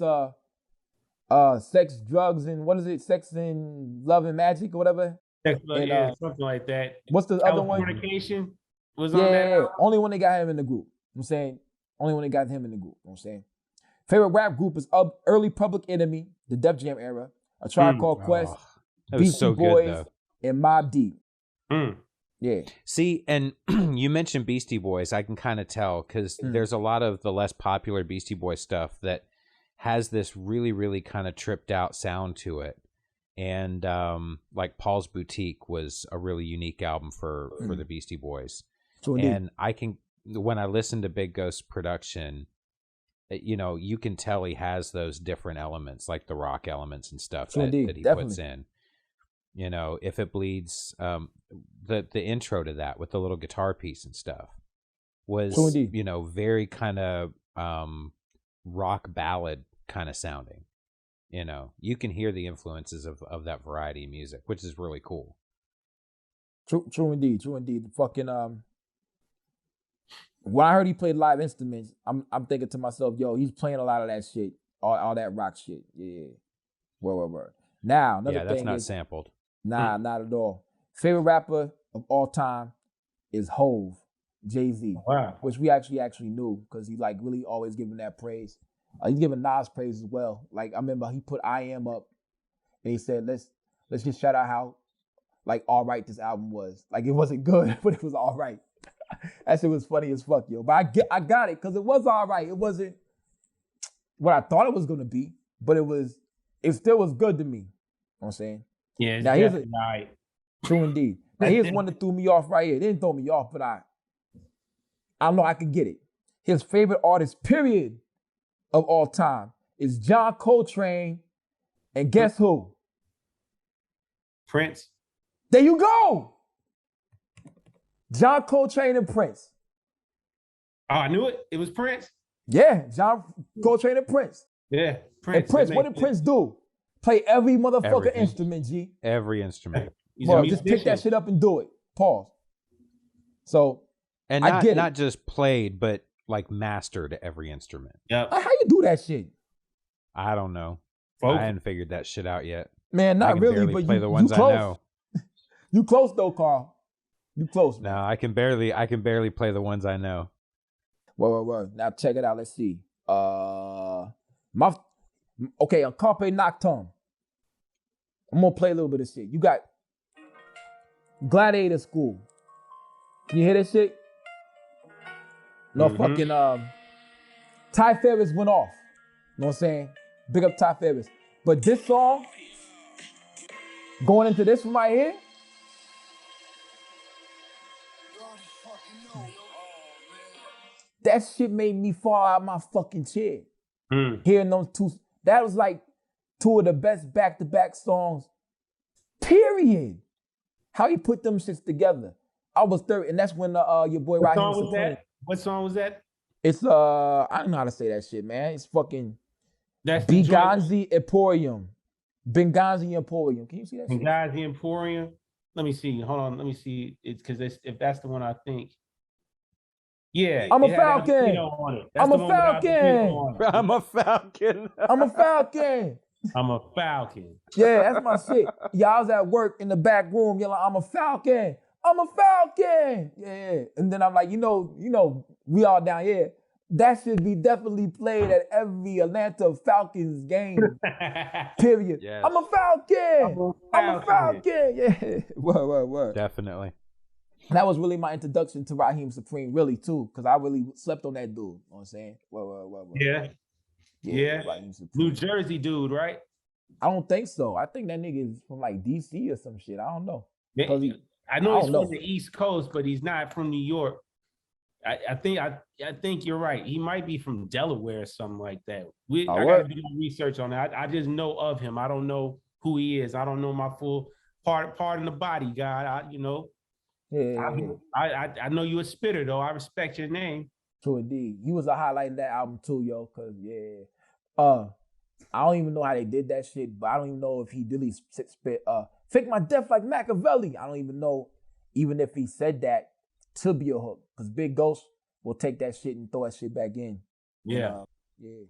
Sex, Drugs, and what is it? Sex and Love and Magic or whatever. Yeah, something like that. What's the other one? Californication was on that. Yeah, only when they got him in the group. I'm saying only when they got him in the group. I'm saying favorite rap group is early Public Enemy, the Def Jam era, A Tribe Called Quest, Beastie Boys, and Mobb Deep. Yeah. See, and you mentioned Beastie Boys. I can kind of tell because there's a lot of the less popular Beastie Boys stuff that has this really, really kind of tripped out sound to it. And like Paul's Boutique was a really unique album for the Beastie Boys. And when I listen to Big Ghost's production, you can tell he has those different elements, like the rock elements and stuff that he puts in. If It Bleeds, the intro to that with the little guitar piece and stuff was, very kind of rock ballad kind of sounding. You can hear the influences of that variety of music, which is really cool. True indeed. The fucking when I heard he played live instruments, I'm thinking to myself, yo, he's playing a lot of that shit, all that rock shit. Yeah. Word. Now, another thing that's not sampled. Nah, not at all. Favorite rapper of all time is Hove, Jay-Z. Wow. Which we actually knew because he like really always giving that praise. He's giving Nas praise as well. Like I remember he put I Am up and he said, let's just shout out how like all right this album was. Like it wasn't good, but it was all right. That shit was funny as fuck, yo. But I got it because it was all right. It wasn't what I thought it was gonna be, but it still was good to me. You know what I'm saying? Yeah, now here's right. True indeed. Now here's one that threw me off right here. It didn't throw me off, but I know I could get it. His favorite artist, period, of all time is John Coltrane, and guess who? Prince. There you go. John Coltrane and Prince. Oh, I knew it. It was Prince. Yeah, John Coltrane and Prince. Yeah, Prince. And Prince, what did Prince do? Play every motherfucking instrument, G. Every instrument. Bro, just pick that shit up and do it. Pause. So, and not just played, but like mastered every instrument. Yeah. How you do that shit? I don't know. Folk. I hadn't figured that shit out yet. Man, not really, but play the ones I know. You close though, Carl. You close, man. No, I can barely play the ones I know. Well. Now check it out. Let's see. On Carpe Nocturne. I'm gonna play a little bit of shit. You got Gladiator School. Can you hear this shit? No fucking Ty Ferris went off. You know what I'm saying? Big up Ty Ferris. But this song, going into this one right here, that shit made me fall out my fucking chair. Hearing those two, that was like two of the best back-to-back songs, period. How he put them shits together. I was 30, and that's when your boy Raheem Supreme. What song was that? It's I don't know how to say that shit, man. It's fucking That's Benghazi Emporium. Benghazi Emporium. Can you see that shit? Benghazi Emporium. Let me see. Hold on. Let me see. It's because if that's the one I think. Yeah. I'm a Falcon. I'm a Falcon. I'm a Falcon. I'm a Falcon. I'm a Falcon. Yeah, that's my shit. Y'all was at work in the back room. You're like, I'm a Falcon. I'm a Falcon. Yeah. And then I'm like, you know, we all down here. That should be definitely played at every Atlanta Falcons game. Period. Yes. I'm a Falcon. I'm a Falcon. Yeah. Word. Definitely. That was really my introduction to Raheem Supreme, really, too, because I really slept on that dude. You know what I'm saying? Word. Yeah. New Jersey dude, right? I don't think so. I think that nigga is from like DC or some shit. I don't know. I know he's from the East Coast, but he's not from New York. I think you're right. He might be from Delaware or something like that. I gotta do my research on that. I just know of him. I don't know who he is. I don't know my full part in the body, God. I know you a spitter though. I respect your name. True indeed. You was a highlight in that album too, yo. Cause I don't even know how they did that shit, but I don't even know if he really spit fake my death like Machiavelli. I don't even know even if he said that to be a hook. Cause Big Ghost will take that shit and throw that shit back in. Yeah. Yeah.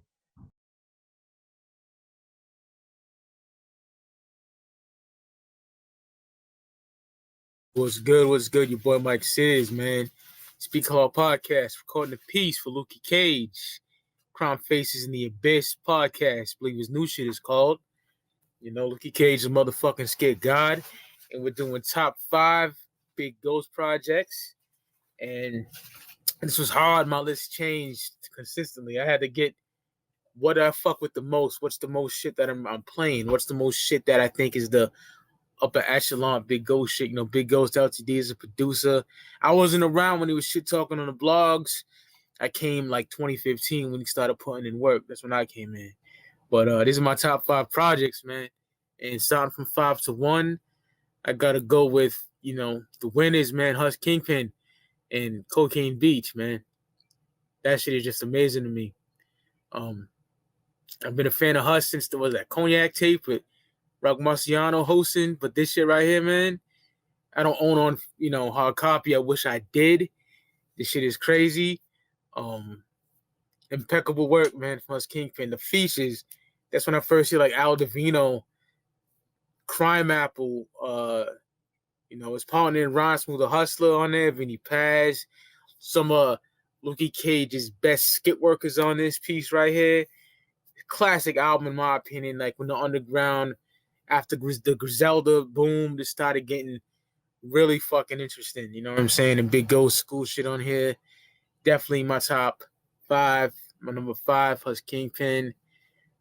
What's good? Your boy Mike Sizz, man. Speak Hard Podcast, recording a piece for Lukey Cage. Crimefaces in the Abyss podcast, I believe his new shit is called. You know, Lukey Cage is a motherfucking skit god. And we're doing top 5 Big Ghost projects. And this was hard. My list changed consistently. I had to get what I fuck with the most. What's the most shit that I'm playing? What's the most shit that I think is the upper echelon Big Ghost shit? You know, Big Ghost LTD is a producer. I wasn't around when he was shit talking on the blogs. I came like 2015 when he started putting in work. That's when I came in. But these are my top 5 projects, man. And starting from 5 to 1, I gotta go with, you know, the winners, man. Hush Kingpin and Cocaine Beach, man. That shit is just amazing to me. I've been a fan of Hush since there was that Cognac tape with Rock Marciano hosting. But this shit right here, man, I don't own on, you know, hard copy. I wish I did. This shit is crazy. Impeccable work, man, from us Kingpin. The features, that's when I first see like Al Divino, Crime Apple, you know, his partner in Ron Smooth, the Hustler on there, Vinny Paz, some Lukey Cage's best skit workers on this piece right here. Classic album in my opinion, like when the underground, after the Griselda boom, just started getting really fucking interesting, you know what I'm saying? And Big Ghost School shit on here. Definitely my top 5. My number 5, Hush Kingpin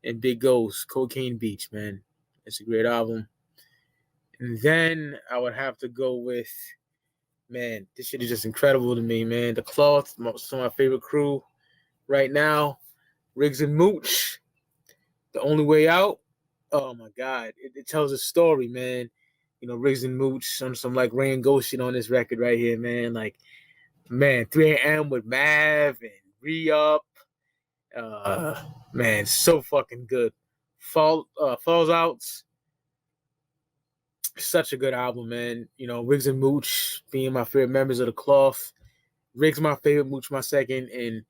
and Big Ghost, Cocaine Beach, man. It's a great album. And then I would have to go with, man, this shit is just incredible to me, man. The Cloth, some of my favorite crew right now. Riggs and Mooch, The Only Way Out. Oh my God, it tells a story, man. You know, Riggs and Mooch, some like Rain Ghost shit on this record right here, man. Like, man, 3 a.m. with Mav and Re-Up. Man, so fucking good. Falls Outs. Such a good album, man. You know, Riggs and Mooch being my favorite members of the Cloth. Riggs my favorite, Mooch my second, and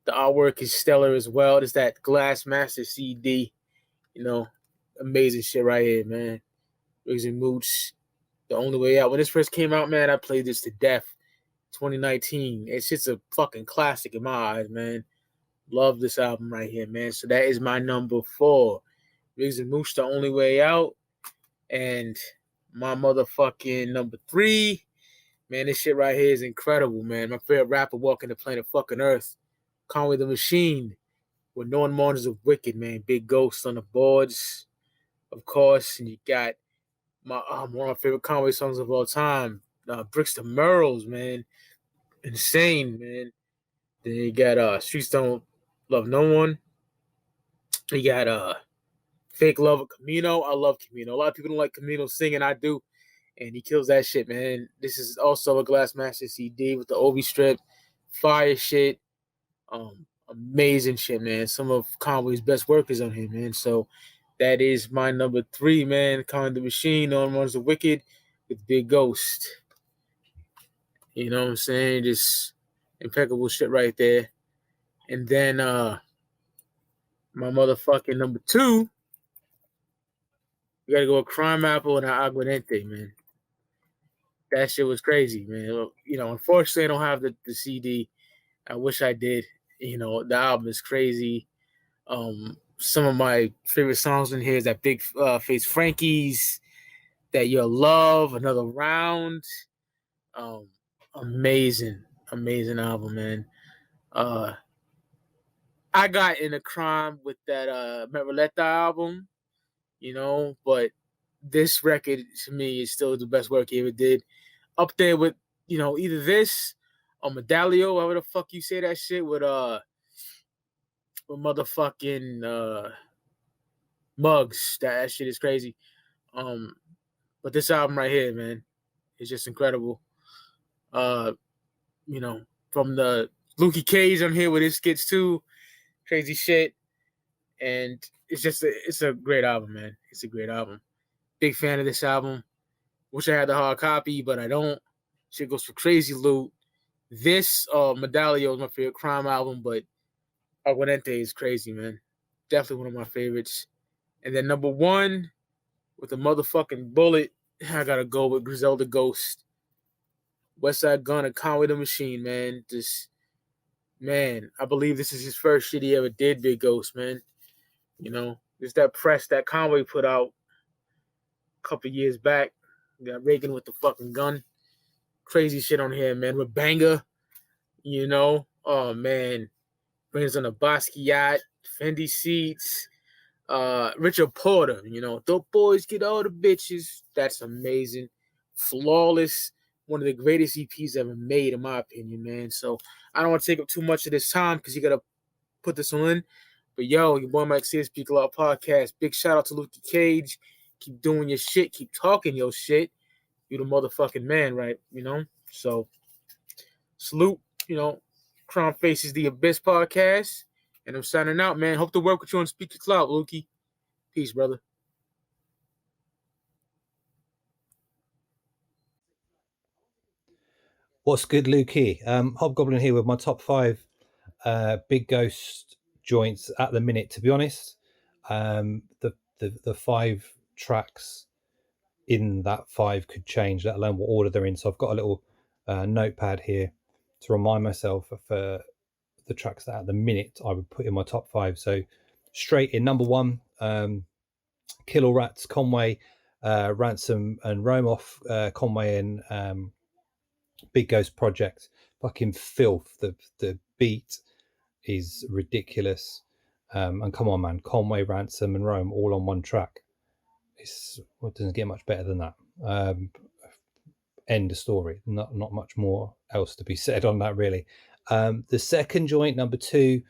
the artwork is stellar as well. It's that Glass Master CD. You know, amazing shit right here, man. Riggs and Mooch. The Only Way Out. When this first came out, man, I played this to death. 2019. It's just a fucking classic in my eyes, man. Love this album right here, man. So that is my number 4. Riggs and Moosh, The Only Way Out. And my motherfucking number 3, man, this shit right here is incredible, man. My favorite rapper walking the planet fucking Earth. Conway the Machine. With No One Mourns of Wicked, man. Big Ghost on the boards, of course. And you got one of my favorite Conway songs of all time, Bricks to Merles, man. Insane, man. Then you got Streets Don't Love No One. You got Fake Love of Camino. I love Camino. A lot of people don't like Camino singing. I do. And he kills that shit, man. This is also a Glassmaster CD with the Obi strip. Fire shit. Amazing shit, man. Some of Conway's best work is on him, man. So that is my number 3, man. Conway the Machine, No One Runs the Wicked with Big Ghost. You know what I'm saying? Just impeccable shit right there. And then my motherfucking number 2, we gotta go with Crime Apple and Aguardiente, man. That shit was crazy, man. You know, unfortunately, I don't have the CD. I wish I did. You know, the album is crazy. Some of my favorite songs in here is that Big Face Frankie's, That Your Love, Another Round. Amazing album, man. I got into crime with that Meroletta album, you know, but this record to me is still the best work he ever did. Up there with, you know, either this or Medalio, however the fuck you say that shit, with motherfucking Muggs. That shit is crazy. But this album right here, man, is just incredible. You know, from the Lukey Cage on here with his skits too, crazy shit. And it's a great album, man. It's a great album. Big fan of this album. Wish I had the hard copy, but I don't. Shit goes for crazy loot. This Medalio is my favorite crime album, but Aguardiente is crazy, man. Definitely one of my favorites. And then number 1, with a motherfucking bullet, I gotta go with Griselda Ghost. Westside Gunn and Conway the Machine, man. Man, I believe this is his first shit he ever did, Big Ghost, man. You know, just that press that Conway put out a couple years back. Got Reagan with the fucking gun. Crazy shit on here, man. With Banger, you know. Oh, man. Brings on a Basquiat, Fendi seats, Richard Porter, you know. Dope boys get all the bitches. That's amazing. Flawless. One of the greatest EPs ever made, in my opinion, man. So I don't want to take up too much of this time because you got to put this one in. But yo, your boy Mike says Speak a Lot podcast. Big shout out to Lukey Cage. Keep doing your shit. Keep talking your shit. You the motherfucking man, right? You know? So salute, you know, Crimefaces the Abyss podcast. And I'm signing out, man. Hope to work with you on Speak Your Clout, Lukey. Peace, brother. What's good, Lukey? Hobgoblin here with my top 5 Big Ghost joints at the minute. To be honest, the 5 tracks in that 5 could change, let alone what order they're in. So I've got a little notepad here to remind myself of the tracks that at the minute I would put in my top 5. So straight in number 1, Kill All Rats, Conway, Ransom and Rome off Conway and Big Ghost Project. Fucking filth. The beat is ridiculous. And come on, man, Conway, Ransom and Rome all on one track. It doesn't get much better than that. End of story. Not much more else to be said on that, really. The second joint, number 2,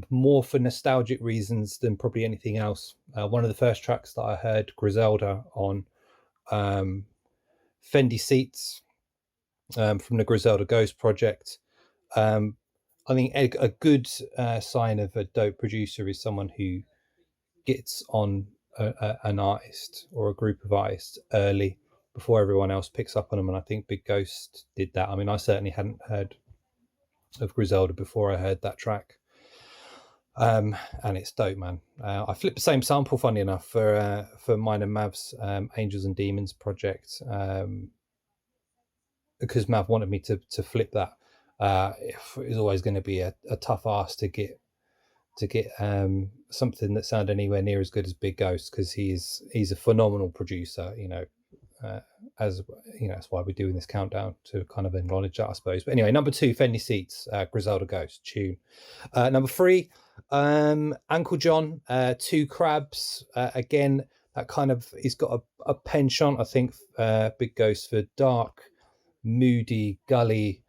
more for nostalgic reasons than probably anything else. One of the first tracks that I heard Griselda on, Fendi Seats, from the Griselda Ghost project. I think a good sign of a dope producer is someone who gets on an artist or a group of artists early before everyone else picks up on them, and I think Big Ghost did that. I mean, I certainly hadn't heard of Griselda before I heard that track. And it's dope, man. I flipped the same sample, funny enough, for mine and Mav's Angels and Demons project, because Mav wanted me to flip that. It was always going to be a tough ask to get something that sounded anywhere near as good as Big Ghost, because he's a phenomenal producer. As you know, that's why we're doing this countdown, to kind of acknowledge that, I suppose. But anyway, number 2, Fendi Seats, Griselda Ghost tune. Number 3, Uncle John, Two Crabs. Again, that kind of, he's got a penchant, I think, Big Ghost, for dark, moody, gully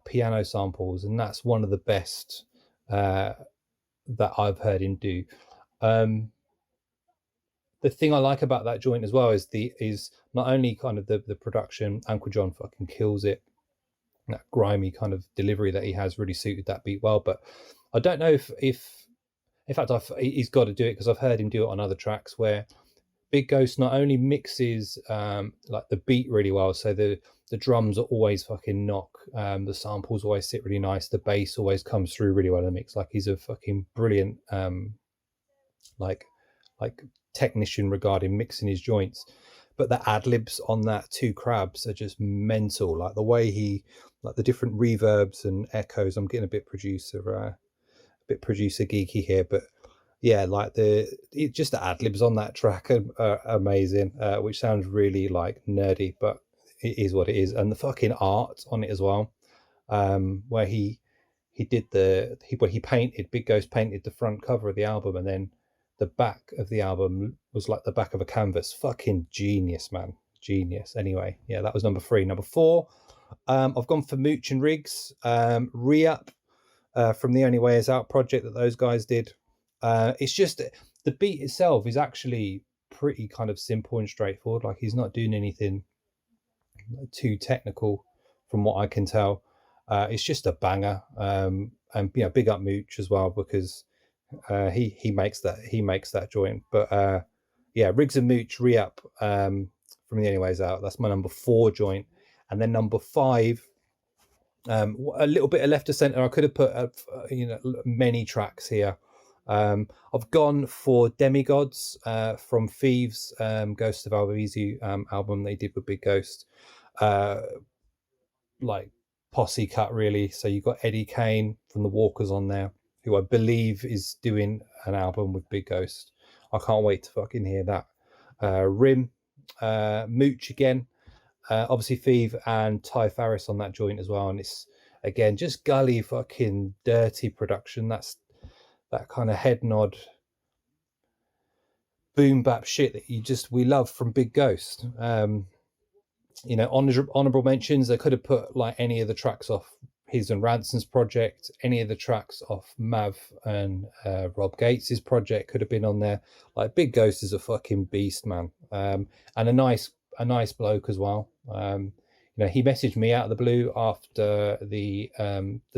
piano samples, and that's one of the best that I've heard him do. The thing I like about that joint as well is not only kind of the production. Uncle John fucking kills it. That grimy kind of delivery that he has really suited that beat well. But I don't know if in fact he's got to do it, because I've heard him do it on other tracks where Big Ghost not only mixes like the beat really well, so the drums are always fucking knock, the samples always sit really nice, the bass always comes through really well in the mix. Like, he's a fucking brilliant like technician regarding mixing his joints. But the ad-libs on that Two Crabs are just mental. Like the way he, like the different reverbs and echoes. I'm getting a bit producer geeky here, but yeah, like just the ad-libs on that track are amazing, which sounds really like nerdy, but it is what it is. And the fucking art on it as well, where he did he painted, Big Ghost painted the front cover of the album, and then the back of the album was like the back of a canvas. Fucking genius, man. Genius. Anyway, yeah, that was number 3. Number 4, I've gone for Mooch and Riggs, Re-Up, from the Only Way Is Out project that those guys did. It's just, the beat itself is actually pretty kind of simple and straightforward. Like, he's not doing anything too technical from what I can tell. It's just a banger. And big up Mooch as well, because he makes that joint. But yeah, Riggs and Mooch, Re-Up, from the Only Way Is Out. That's my number 4 joint. And then number 5, a little bit of left of center. I could have put many tracks here. I've gone for Demigods from Thieves, Ghost of Albizu album they did with Big Ghost. Like posse cut, really. So you've got Eddie Kane from the Walkers on there, who I believe is doing an album with Big Ghost. I can't wait to fucking hear that. Rim, Mooch again, obviously Thieve and Ty Farris on that joint as well. And it's, again, just gully fucking dirty production. That's that kind of head nod, boom bap shit that we love from Big Ghost. Honorable mentions, I could have put like any of the tracks off his and Ransom's project, any of the tracks off Mav and Rob Gates's project could have been on there. Like, Big Ghost is a fucking beast, man, and a nice bloke as well. He messaged me out of the blue after the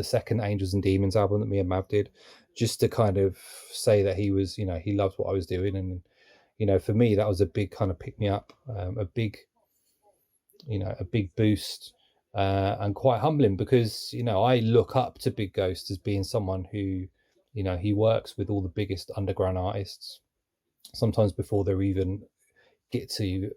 second Angels and Demons album that me and Mav did, just to kind of say that he was, he loved what I was doing, and for me that was a big kind of pick me up, a big boost. And quite humbling, because I look up to Big Ghost as being someone who, he works with all the biggest underground artists, sometimes before they even get to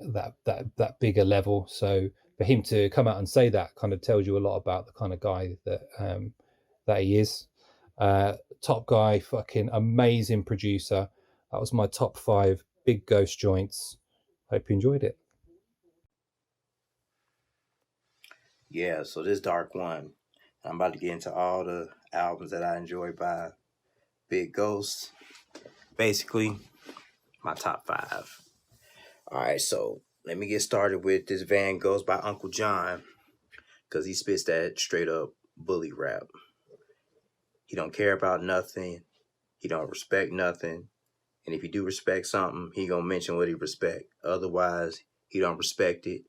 that bigger level. So for him to come out and say that kind of tells you a lot about the kind of guy that he is. Top guy, fucking amazing producer. That was my top 5 Big Ghost joints. Hope you enjoyed it. Yeah, so this Dark One, I'm about to get into all the albums that I enjoy by Big Ghost. Basically, my top 5. All right, so let me get started with this Van Ghost by Uncle John, because he spits that straight up bully rap. He don't care about nothing. He don't respect nothing. And if he do respect something, he gonna mention what he respect. Otherwise, he don't respect it.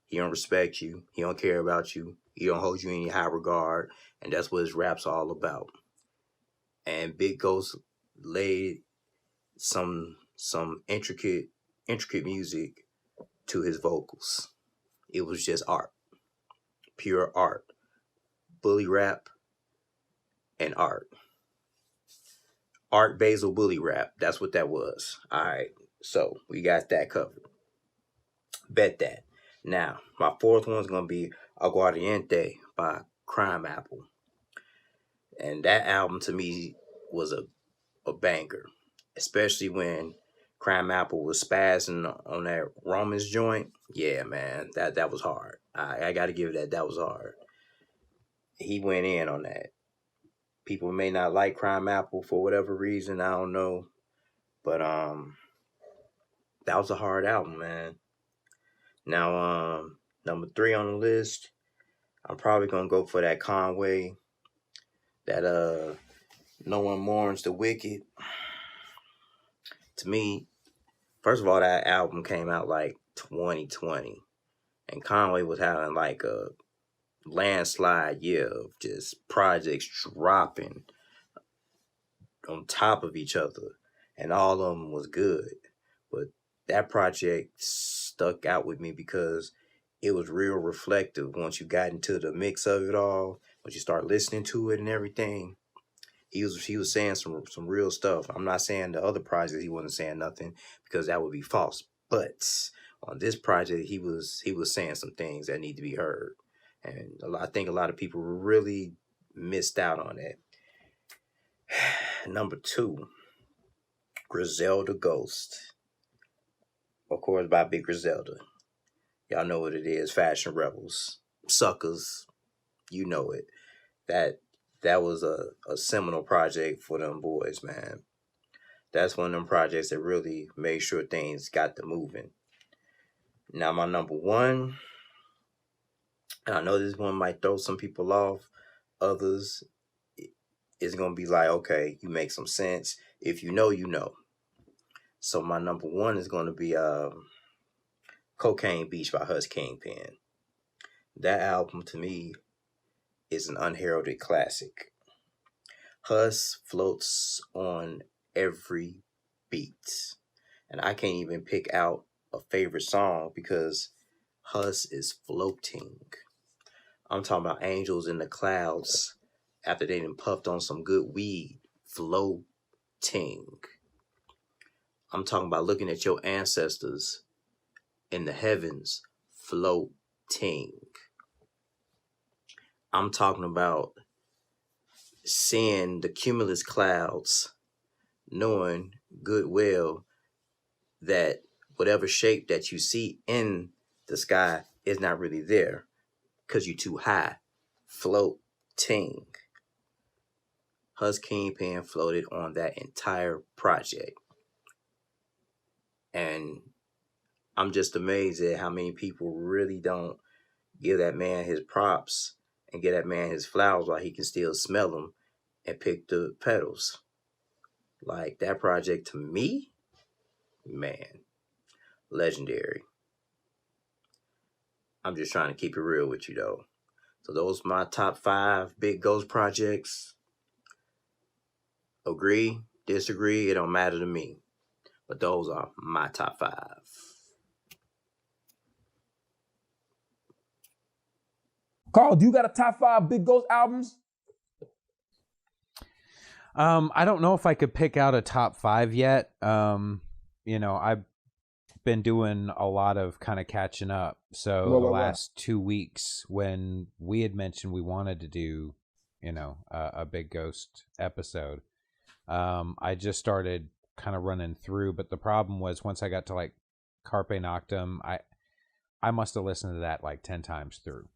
He don't respect you. He don't care about you. He don't hold you in any high regard. And that's what his rap's all about. And Big Ghost laid some intricate music to his vocals. It was just art. Pure art. Bully rap and art. Art Basel bully rap. That's what that was. All right. So we got that covered. Bet that. Now, my fourth one's going to be Aguardiente by Crime Apple. And that album to me was a banger, especially when Crime Apple was spazzing on that Romans joint. Yeah, man, that was hard. I got to give that was hard. He went in on that. People may not like Crime Apple for whatever reason, I don't know, but that was a hard album, man. Now, number 3 on the list, I'm probably gonna go for that Conway, that No One Mourns the Wicked. To me, first of all, that album came out like 2020, and Conway was having like a landslide year of just projects dropping on top of each other, and all of them was good. But that project stuck out with me because it was real reflective. Once you got into the mix of it all, once you start listening to it and everything, he was saying some real stuff. I'm not saying the other projects he wasn't saying nothing, because that would be false. But on this project, he was saying some things that need to be heard, and I think a lot of people really missed out on that. Number 2, Griselda Ghost. Of course, by Big Griselda. Y'all know what it is. Fashion Rebels. Suckers. You know it. That was a seminal project for them boys, man. That's one of them projects that really made sure things got to moving. Now, my number 1, and I know this one might throw some people off. Others, it's going to be like, okay, you make some sense. If you know, you know. So my number 1 is going to be Cocaine Beach by Hush Kingpin. That album, to me, is an unheralded classic. Hush floats on every beat. And I can't even pick out a favorite song because Hush is floating. I'm talking about Angels in the Clouds after they done puffed on some good weed. Floating. I'm talking about looking at your ancestors in the heavens. Floating. I'm talking about seeing the cumulus clouds, knowing good well that whatever shape that you see in the sky is not really there because you're too high. Floating. Hush Kingpin floated on that entire project. And I'm just amazed at how many people really don't give that man his props and give that man his flowers while he can still smell them and pick the petals. Like, that project to me, man, legendary. I'm just trying to keep it real with you, though. So those are my top 5 Big Ghost projects. Agree, disagree, it don't matter to me. But those are my top 5. Carl, do you got a top 5 Big Ghost albums? I don't know if I could pick out a top 5 yet. I've been doing a lot of kind of catching up. So the last 2 weeks, when we had mentioned we wanted to do, a Big Ghost episode, I just started kind of running through. But the problem was, once I got to like Carpe Noctem, I must have listened to that like 10 times through.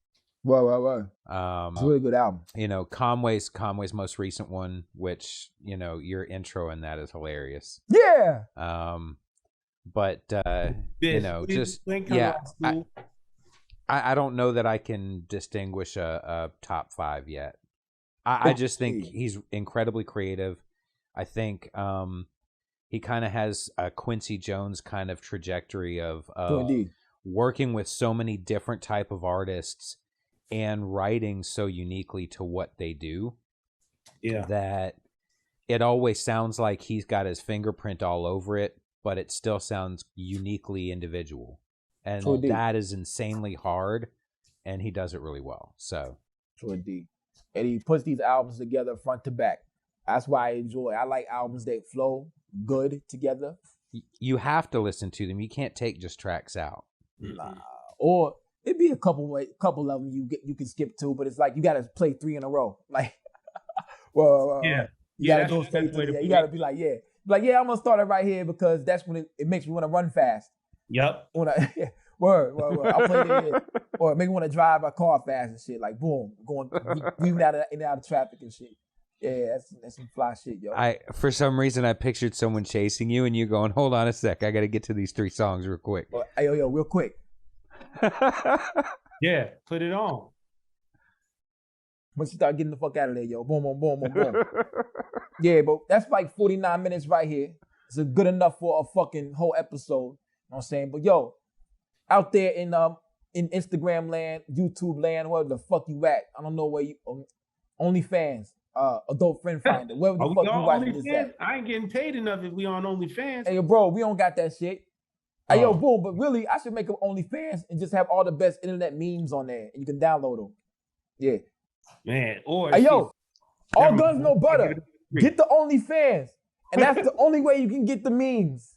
It's a really good album. Conway's most recent one, which, your intro in that is hilarious. Yeah. I don't know that I can distinguish a top 5 yet. I just think he's incredibly creative. I think he kind of has a Quincy Jones kind of trajectory of working with so many different type of artists and writing so uniquely to what they do, that it always sounds like he's got his fingerprint all over it, but it still sounds uniquely individual. And that is insanely hard, and he does it really well. So, and he puts these albums together front to back. That's why I enjoy. I like albums that flow good together. You have to listen to them. You can't take just tracks out. Nah. Or it'd be a couple of them you can skip to, but it's like you gotta play 3 in a row. Like, well, Yeah. you gotta go straight to it. You gotta be like, I'm gonna start it right here because that's when it makes me want to run fast. Yep. Word. I'll play it here. Or make me want to drive my car fast and shit. Like, boom, going weaving out of traffic and shit. Yeah, that's some fly shit, yo. For some reason, I pictured someone chasing you and you going, hold on a sec. I got to get to these 3 songs real quick. Hey, yo, real quick. Yeah, put it on. Once you start getting the fuck out of there, yo. Boom, boom, boom, boom, boom. Yeah, but that's like 49 minutes right here. It's good enough for a fucking whole episode. You know what I'm saying? But yo, out there in Instagram land, YouTube land, wherever the fuck you at, I don't know where you OnlyFans. Adult Friend Finder, wherever the fuck you watching this at. I ain't getting paid enough if we on OnlyFans. Hey, bro, we don't got that shit. Hey, yo, boom, but really, I should make an OnlyFans and just have all the best internet memes on there, and you can download them. Yeah. Man, or hey, yo, all guns, no butter. Get the OnlyFans, and that's the only way you can get the memes.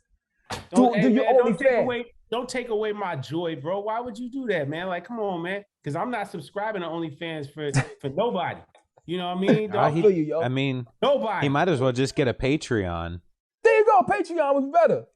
Do your OnlyFans. Don't take away my joy, bro. Why would you do that, man? Like, come on, man. Because I'm not subscribing to OnlyFans for nobody. You know what I mean? I feel you, yo. I mean, nobody. He might as well just get a Patreon. There you go. Patreon was better.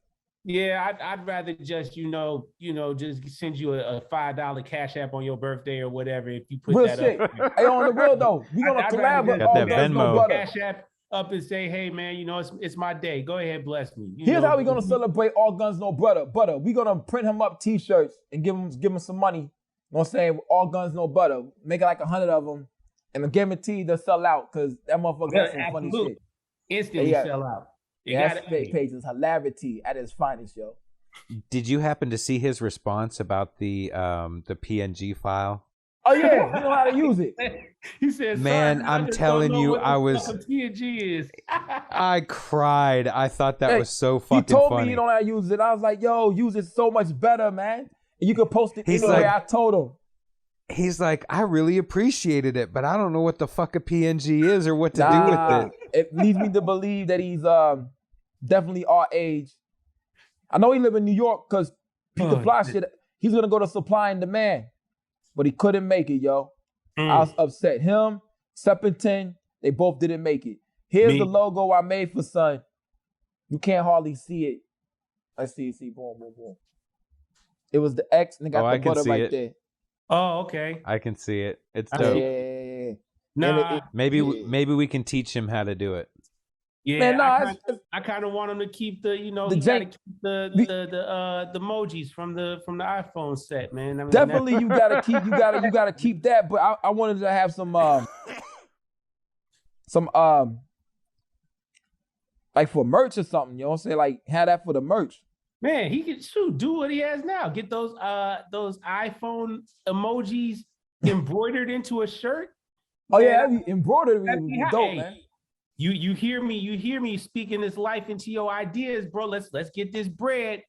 Yeah, I'd rather just just send you a $5 Cash App on your birthday or whatever if you put real that shit. up. Hey, on the real though, we gonna collab with all guns, no butter. Cash App up and say, hey man, it's my day. Go ahead, bless me. Here's how we gonna celebrate all guns, no butter. We gonna print him up T-shirts and give him some money. You know what I'm saying? All guns, no butter. Make it like 100 of them. And I guarantee they'll sell out because that motherfucker got some funny shit. Instantly sell out. That page is hilarity at its finest, yo. Did you happen to see his response about the PNG file? Oh yeah, you know how to use it. He said, "Man, I'm telling you, PNG is." I cried. I thought that was so fucking funny. He told me you don't know how to use it. I was like, "Yo, use it so much better, man. And you can post it anywhere." I told him. He's like, I really appreciated it, but I don't know what the fuck a PNG is or what to do with it. It leads me to believe that he's definitely our age. I know he live in New York because Peter Fly shit. He's gonna go to Supply and Demand, but he couldn't make it, yo. I was upset. Him, Seppington, they both didn't make it. Here's the logo I made for Son. You can't hardly see it. Let's see. Boom, boom, boom. It was the X and they got the butter right there. Oh, okay. I can see it. It's dope. Yeah. Nah. Maybe we can teach him how to do it. Yeah, man, I kind of want him to keep the emojis from the iPhone set, man. I mean, definitely, you gotta keep that. But I wanted to have some like for merch or something. You know what I'm saying? Like have that for the merch. Man, he could do what he has now. Get those iPhone emojis embroidered into a shirt. Oh yeah, embroidered would be dope, man. You hear me speaking this life into your ideas, bro. Let's get this bread.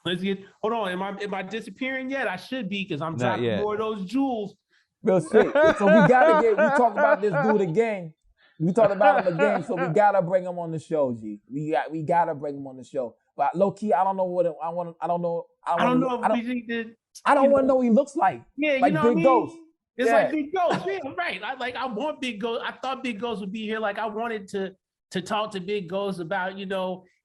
Hold on. Am I disappearing yet? I should be because I'm dropping more of those jewels. Real shit. So we talk about this dude again. We talked about him again, so we gotta bring him on the show, G. We gotta bring him on the show. But low key, I don't know what I want to. I don't know what he looks like. Yeah, like you know Big Ghost. It's like Big Ghost. Yeah, right. I want Big Ghost. I thought Big Ghost would be here. Like I wanted to talk to Big Ghost about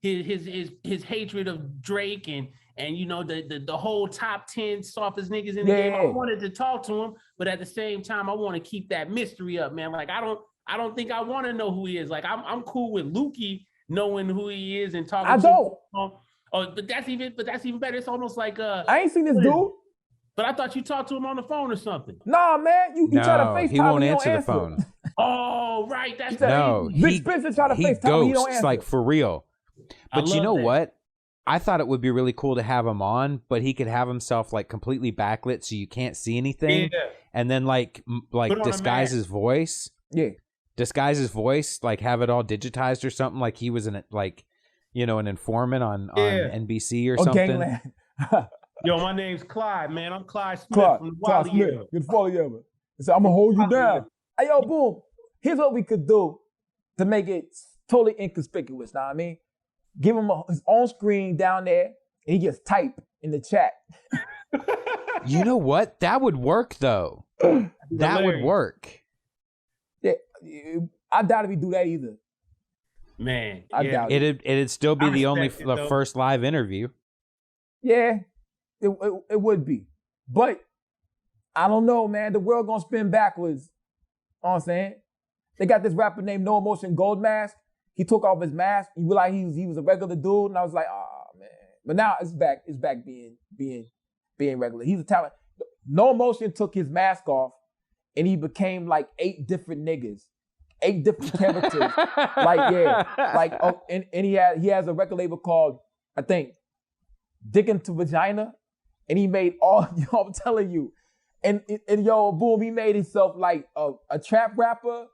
his hatred of Drake and the whole top 10 softest niggas in the game. I wanted to talk to him, but at the same time, I want to keep that mystery up, man. Like I don't think I want to know who he is. Like I'm cool with Lukey knowing who he is and talking. I don't. But that's even better. It's almost like I ain't seen this dude. But I thought you talked to him on the phone or something. Nah, man, you try to FaceTime. He won't answer the phone. Oh, right. That's Big Spencer try to FaceTime. He don't answer. Like for real. But you know what? I thought it would be really cool to have him on, but he could have himself like completely backlit so you can't see anything, and then like disguise his voice. Yeah. Disguise his voice, like have it all digitized or something, like he was an informant on NBC or something. Gangland. Yo, my name's Clyde, man. I'm Clyde Smith from the Wally Era. Good follow you. So I'm gonna hold you down. Hey, yo, boom. Here's what we could do. to make it totally inconspicuous. Know what I mean? Give him his own screen down there, and he just type in the chat. You know what? That would work though. That would work. Yeah, I doubt if he do that either. Man, I doubt it. It'd still be the first live interview. Yeah, it would be. But I don't know, man. The world gonna spin backwards. You know what I'm saying? They got this rapper named No Emotion Gold Mask. He took off his mask. He realized he was a regular dude, and I was like, oh man. But now it's back being regular. He's a talent. No Emotion took his mask off, and he became like 8 different niggas, 8 different characters. And he has a record label called, I think, Dick into Vagina, and he made all. I'm telling you, and yo, boom, he made himself like a trap rapper,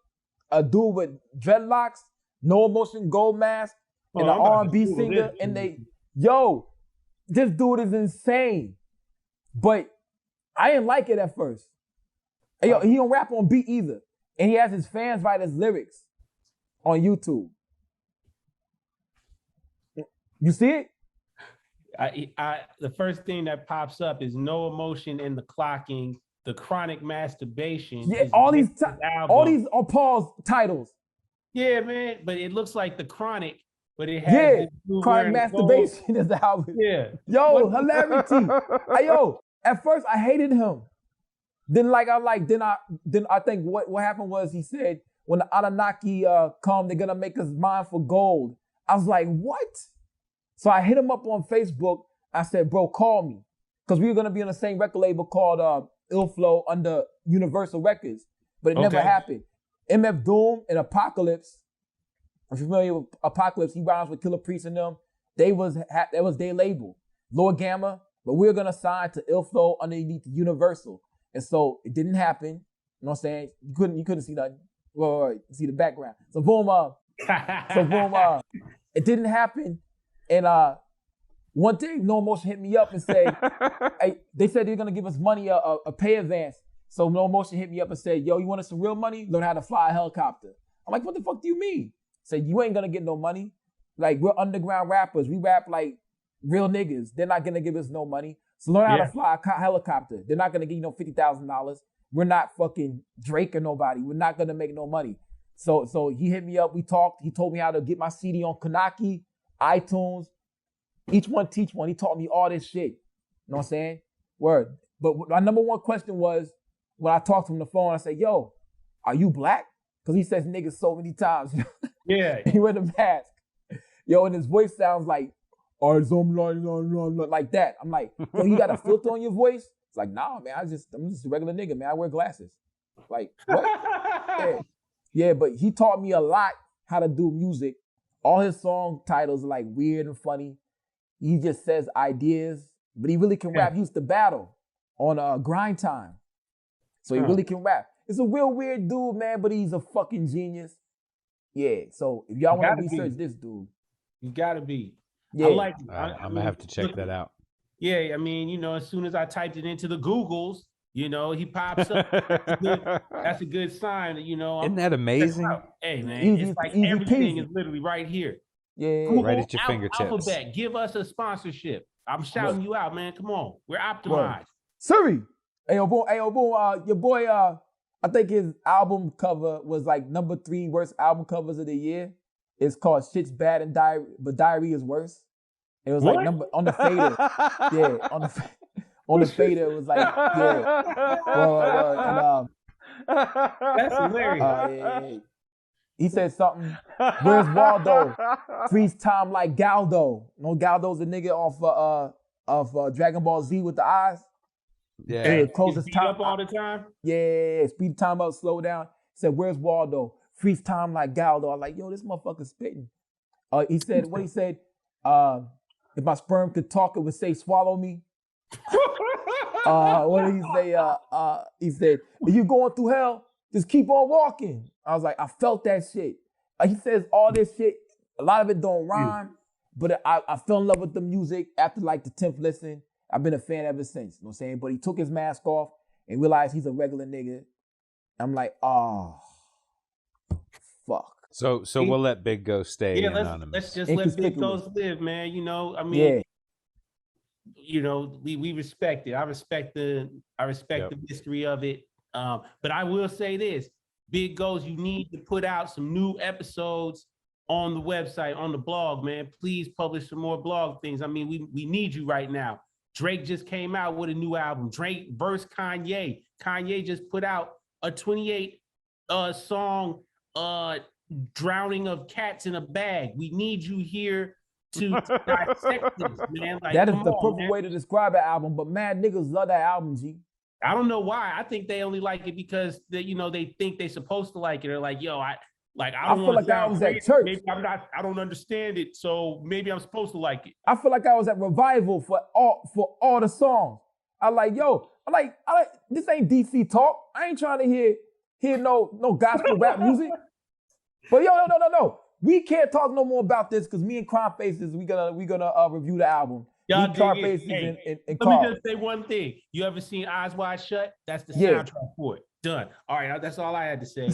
a dude with dreadlocks, No Emotion Gold Mask, and an R&B singer. And this dude is insane. But I didn't like it at first. And yo, he don't rap on beat either. And he has his fans write his lyrics on YouTube. You see it? The first thing that pops up is No Emotion in the Clocking, The Chronic Masturbation. Yeah, all these are Paul's titles. Yeah, man, but it looks like The Chronic, but it has Chronic Masturbation is the album. Yeah. Yo, hilarity. Yo, at first I hated him. Then I think what happened was he said when the Anunnaki come, they're gonna make us mine for gold. I was like, what? So I hit him up on Facebook. I said, bro, call me. Because we were gonna be on the same record label called Ill Flow under Universal Records. But it never happened. MF Doom and Apocalypse. If you're familiar with Apocalypse, he rhymes with Killer Priest and them. That was their label. Lord Gamma. But we were gonna sign to Ill Flow underneath Universal. And so it didn't happen. You know what I'm saying? You couldn't see nothing. Well, see the background. So boom, it didn't happen. And one day, No Emotion hit me up and said, hey, they said they're gonna give us money, a pay advance. So No Emotion hit me up and said, yo, you want some real money? Learn how to fly a helicopter. I'm like, what the fuck do you mean? Said, you ain't gonna get no money. Like, we're underground rappers. We rap like real niggas. They're not gonna give us no money. So learn how to fly a helicopter. They're not gonna give you no $50,000. We're not fucking Drake or nobody. We're not gonna make no money. So he hit me up. We talked. He told me how to get my CD on Kanaki, iTunes. Each one teach one. He taught me all this shit. You know what I'm saying? Word. But my number one question was, when I talked to him on the phone, I said, yo, are you black? Because he says niggas so many times. Yeah. He wear the mask. Yo, and his voice sounds like, like that. I'm like, yo, you got a filter on your voice? It's like, nah, man, I'm just a regular nigga, man. I wear glasses. Like, what? Yeah, but he taught me a lot how to do music. All his song titles are like weird and funny. He just says ideas, but he really can rap. He used to battle on Grind Time. So he really can rap. It's a real weird dude, man, but he's a fucking genius. Yeah, so if y'all want to research this dude. You gotta be. Yeah. I like it. I'm gonna have to check that out. Yeah, I mean, as soon as I typed it into the Googles, he pops up. That's a good sign that, Isn't that amazing? Hey, man, it's like everything is literally right here. Yeah, Google, right at your fingertips. Alphabet, give us a sponsorship. I'm shouting you out, man. Come on, we're optimized. Siri, hey, boom, your boy, I think his album cover was like number 3 worst album covers of the year. It's called Shit's Bad and but Diarrhea is Worse. It was like number on the fader. Yeah, on the fader, it was like, That's hilarious. Yeah. He said something. Where's Waldo? Freeze time like Galdo. No, Galdo's a nigga off Dragon Ball Z with the eyes. Yeah. Close his time up all the time. Yeah, speed time up, slow down. He said, where's Waldo? Freeze time like Galdo. I'm like, yo, this motherfucker spitting. He said, if my sperm could talk, it would say, swallow me. What did he say? He said, if you're going through hell, just keep on walking. I was like, I felt that shit. He says all this shit. A lot of it don't rhyme, but I fell in love with the music after like the 10th listen. I've been a fan ever since. You know what I'm saying? But he took his mask off and realized he's a regular nigga. I'm like, oh, fuck. So we'll let Big Ghost stay anonymous. Let's just let Big Ghost live, man. You know, I mean, Yeah. you know, we respect it. I respect the mystery of it. But I will say this, Big Ghost, you need to put out some new episodes on the website, on the blog, man. Please publish some more blog things. I mean, we need you right now. Drake just came out with a new album. Drake versus Kanye. Kanye just put out a 28 song drowning of cats in a bag. We need you here to dissect this, man. Like, that is the perfect man. way to describe an album, but mad niggas love that album, G. I don't know why. I think they only like it because they think they're supposed to like it. They're like, yo, I feel like I was at church. Maybe I don't understand it, so maybe I'm supposed to like it. I feel like I was at Revival for all the songs. I like this ain't DC talk. I ain't trying to hear no gospel rap music. But no. We can't talk no more about this because me and Crimefaces, we gonna review the album. Y'all Crimefaces and let Carl. me just say one thing. You ever seen Eyes Wide Shut? That's the soundtrack for it. Done. All right, that's all I had to say.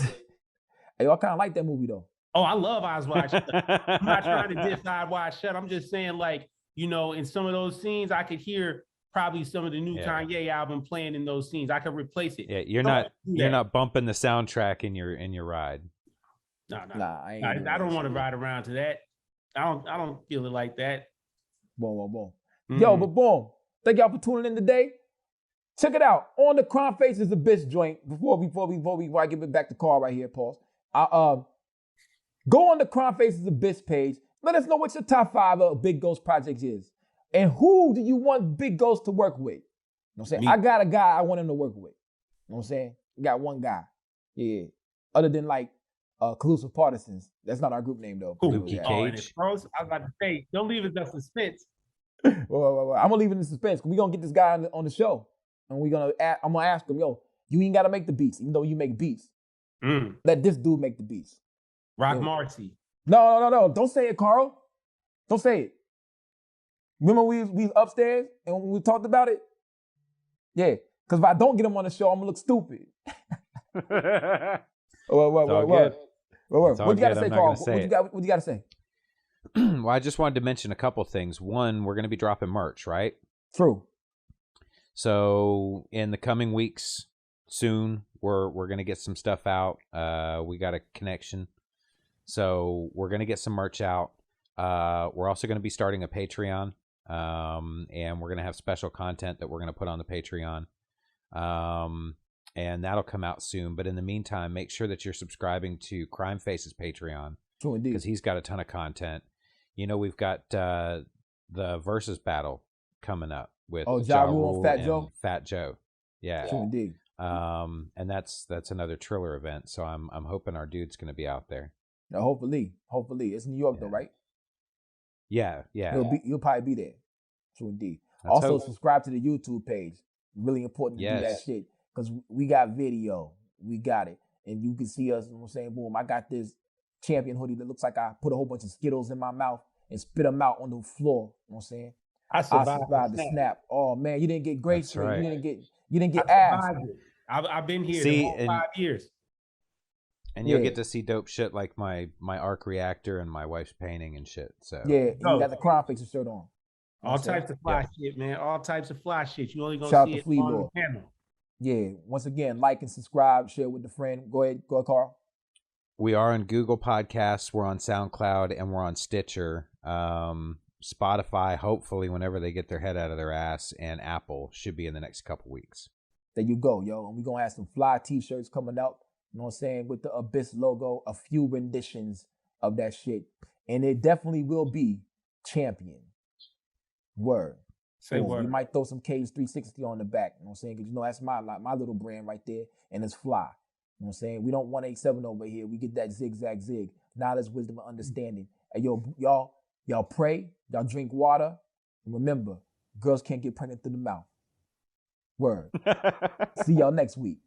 Hey, I kind of like that movie though. Oh, I love Eyes Wide Shut. I'm not trying to diss Eyes Wide Shut. I'm just saying, like, you know, in some of those scenes, I could hear probably some of the new Kanye album playing in those scenes. I could replace it. Yeah, you're not bumping the soundtrack in your ride. No. I don't want to ride around to that. I don't feel it like that. Boom. Yo, but boom. Thank y'all for tuning in today. Check it out. On the Crimefaces Abyss joint, before I give it back to Carl right here, pause. Go on the Crimefaces Abyss page. Let us know what your top 5 of Big Ghost projects is. And who do you want Big Ghost to work with? You know what I'm saying? Me. I got a guy I want him to work with. You know what I'm saying? We got one guy. Yeah. Other than like Collusive Partisans. That's not our group name though. Luke I was Cage. about to say, don't leave us in suspense. Well, I'm gonna leave it in suspense. We're gonna get this guy on the show. And I'm gonna ask him, yo, you ain't gotta make the beats, even though you make beats. Let this dude make the beats. Rock Marcy. No. Don't say it, Carl. Don't say it. Remember we was upstairs and we talked about it? Yeah. Because if I don't get him on the show, I'm gonna look stupid. What you gotta say, Carl? What you gotta say? Well, I just wanted to mention a couple things. One, we're gonna be dropping merch, right? True. So in the coming weeks, soon, we're gonna get some stuff out. We got a connection, so we're gonna get some merch out. We're also gonna be starting a Patreon, and we're gonna have special content that we're gonna put on the Patreon, and that'll come out soon. But in the meantime, make sure that you're subscribing to Crimefaces Patreon, because he's got a ton of content. You know, we've got the versus battle coming up with Ja Rule and Fat Joe. Yeah. True indeed. And that's another Triller event. So I'm hoping our dude's going to be out there. Now, hopefully, it's New York though, right? Yeah. You'll probably be there. True indeed. Let's also hope. subscribe to the YouTube page. Really important to do that shit because we got video. We got it, and you can see us. You know what I'm saying, boom. I got this champion hoodie that looks like I put a whole bunch of Skittles in my mouth and spit them out on the floor. You know what I'm saying? I survived the snap. Oh man, you didn't get grace. That's right. You didn't get ass. I've been here See, the whole 5 years. And you'll get to see dope shit like my arc reactor and my wife's painting and shit. So yeah, you got the Crimefaces shirt on. All types of fly shit, man. All types of fly shit. You only gonna Shout see out it to Flea on Lord. the channel. Yeah. Once again, like and subscribe, share with a friend. Go ahead, Carl. we are on Google Podcasts, we're on SoundCloud, and we're on Stitcher. Spotify, hopefully, whenever they get their head out of their ass, and Apple should be in the next couple weeks. There you go, yo. And we're going to have some fly t-shirts coming out, you know what I'm saying, with the Abyss logo, a few renditions of that shit. And it definitely will be champion. Word. Say Boom. word. You might throw some Cage 360 on the back, you know what I'm saying, because you know that's my little brand right there, and it's fly. You know what I'm saying? We don't 187 over here. We get that zigzag zig. Knowledge, wisdom, and understanding. And y'all pray, y'all drink water, and remember, girls can't get pregnant through the mouth. Word. See y'all next week.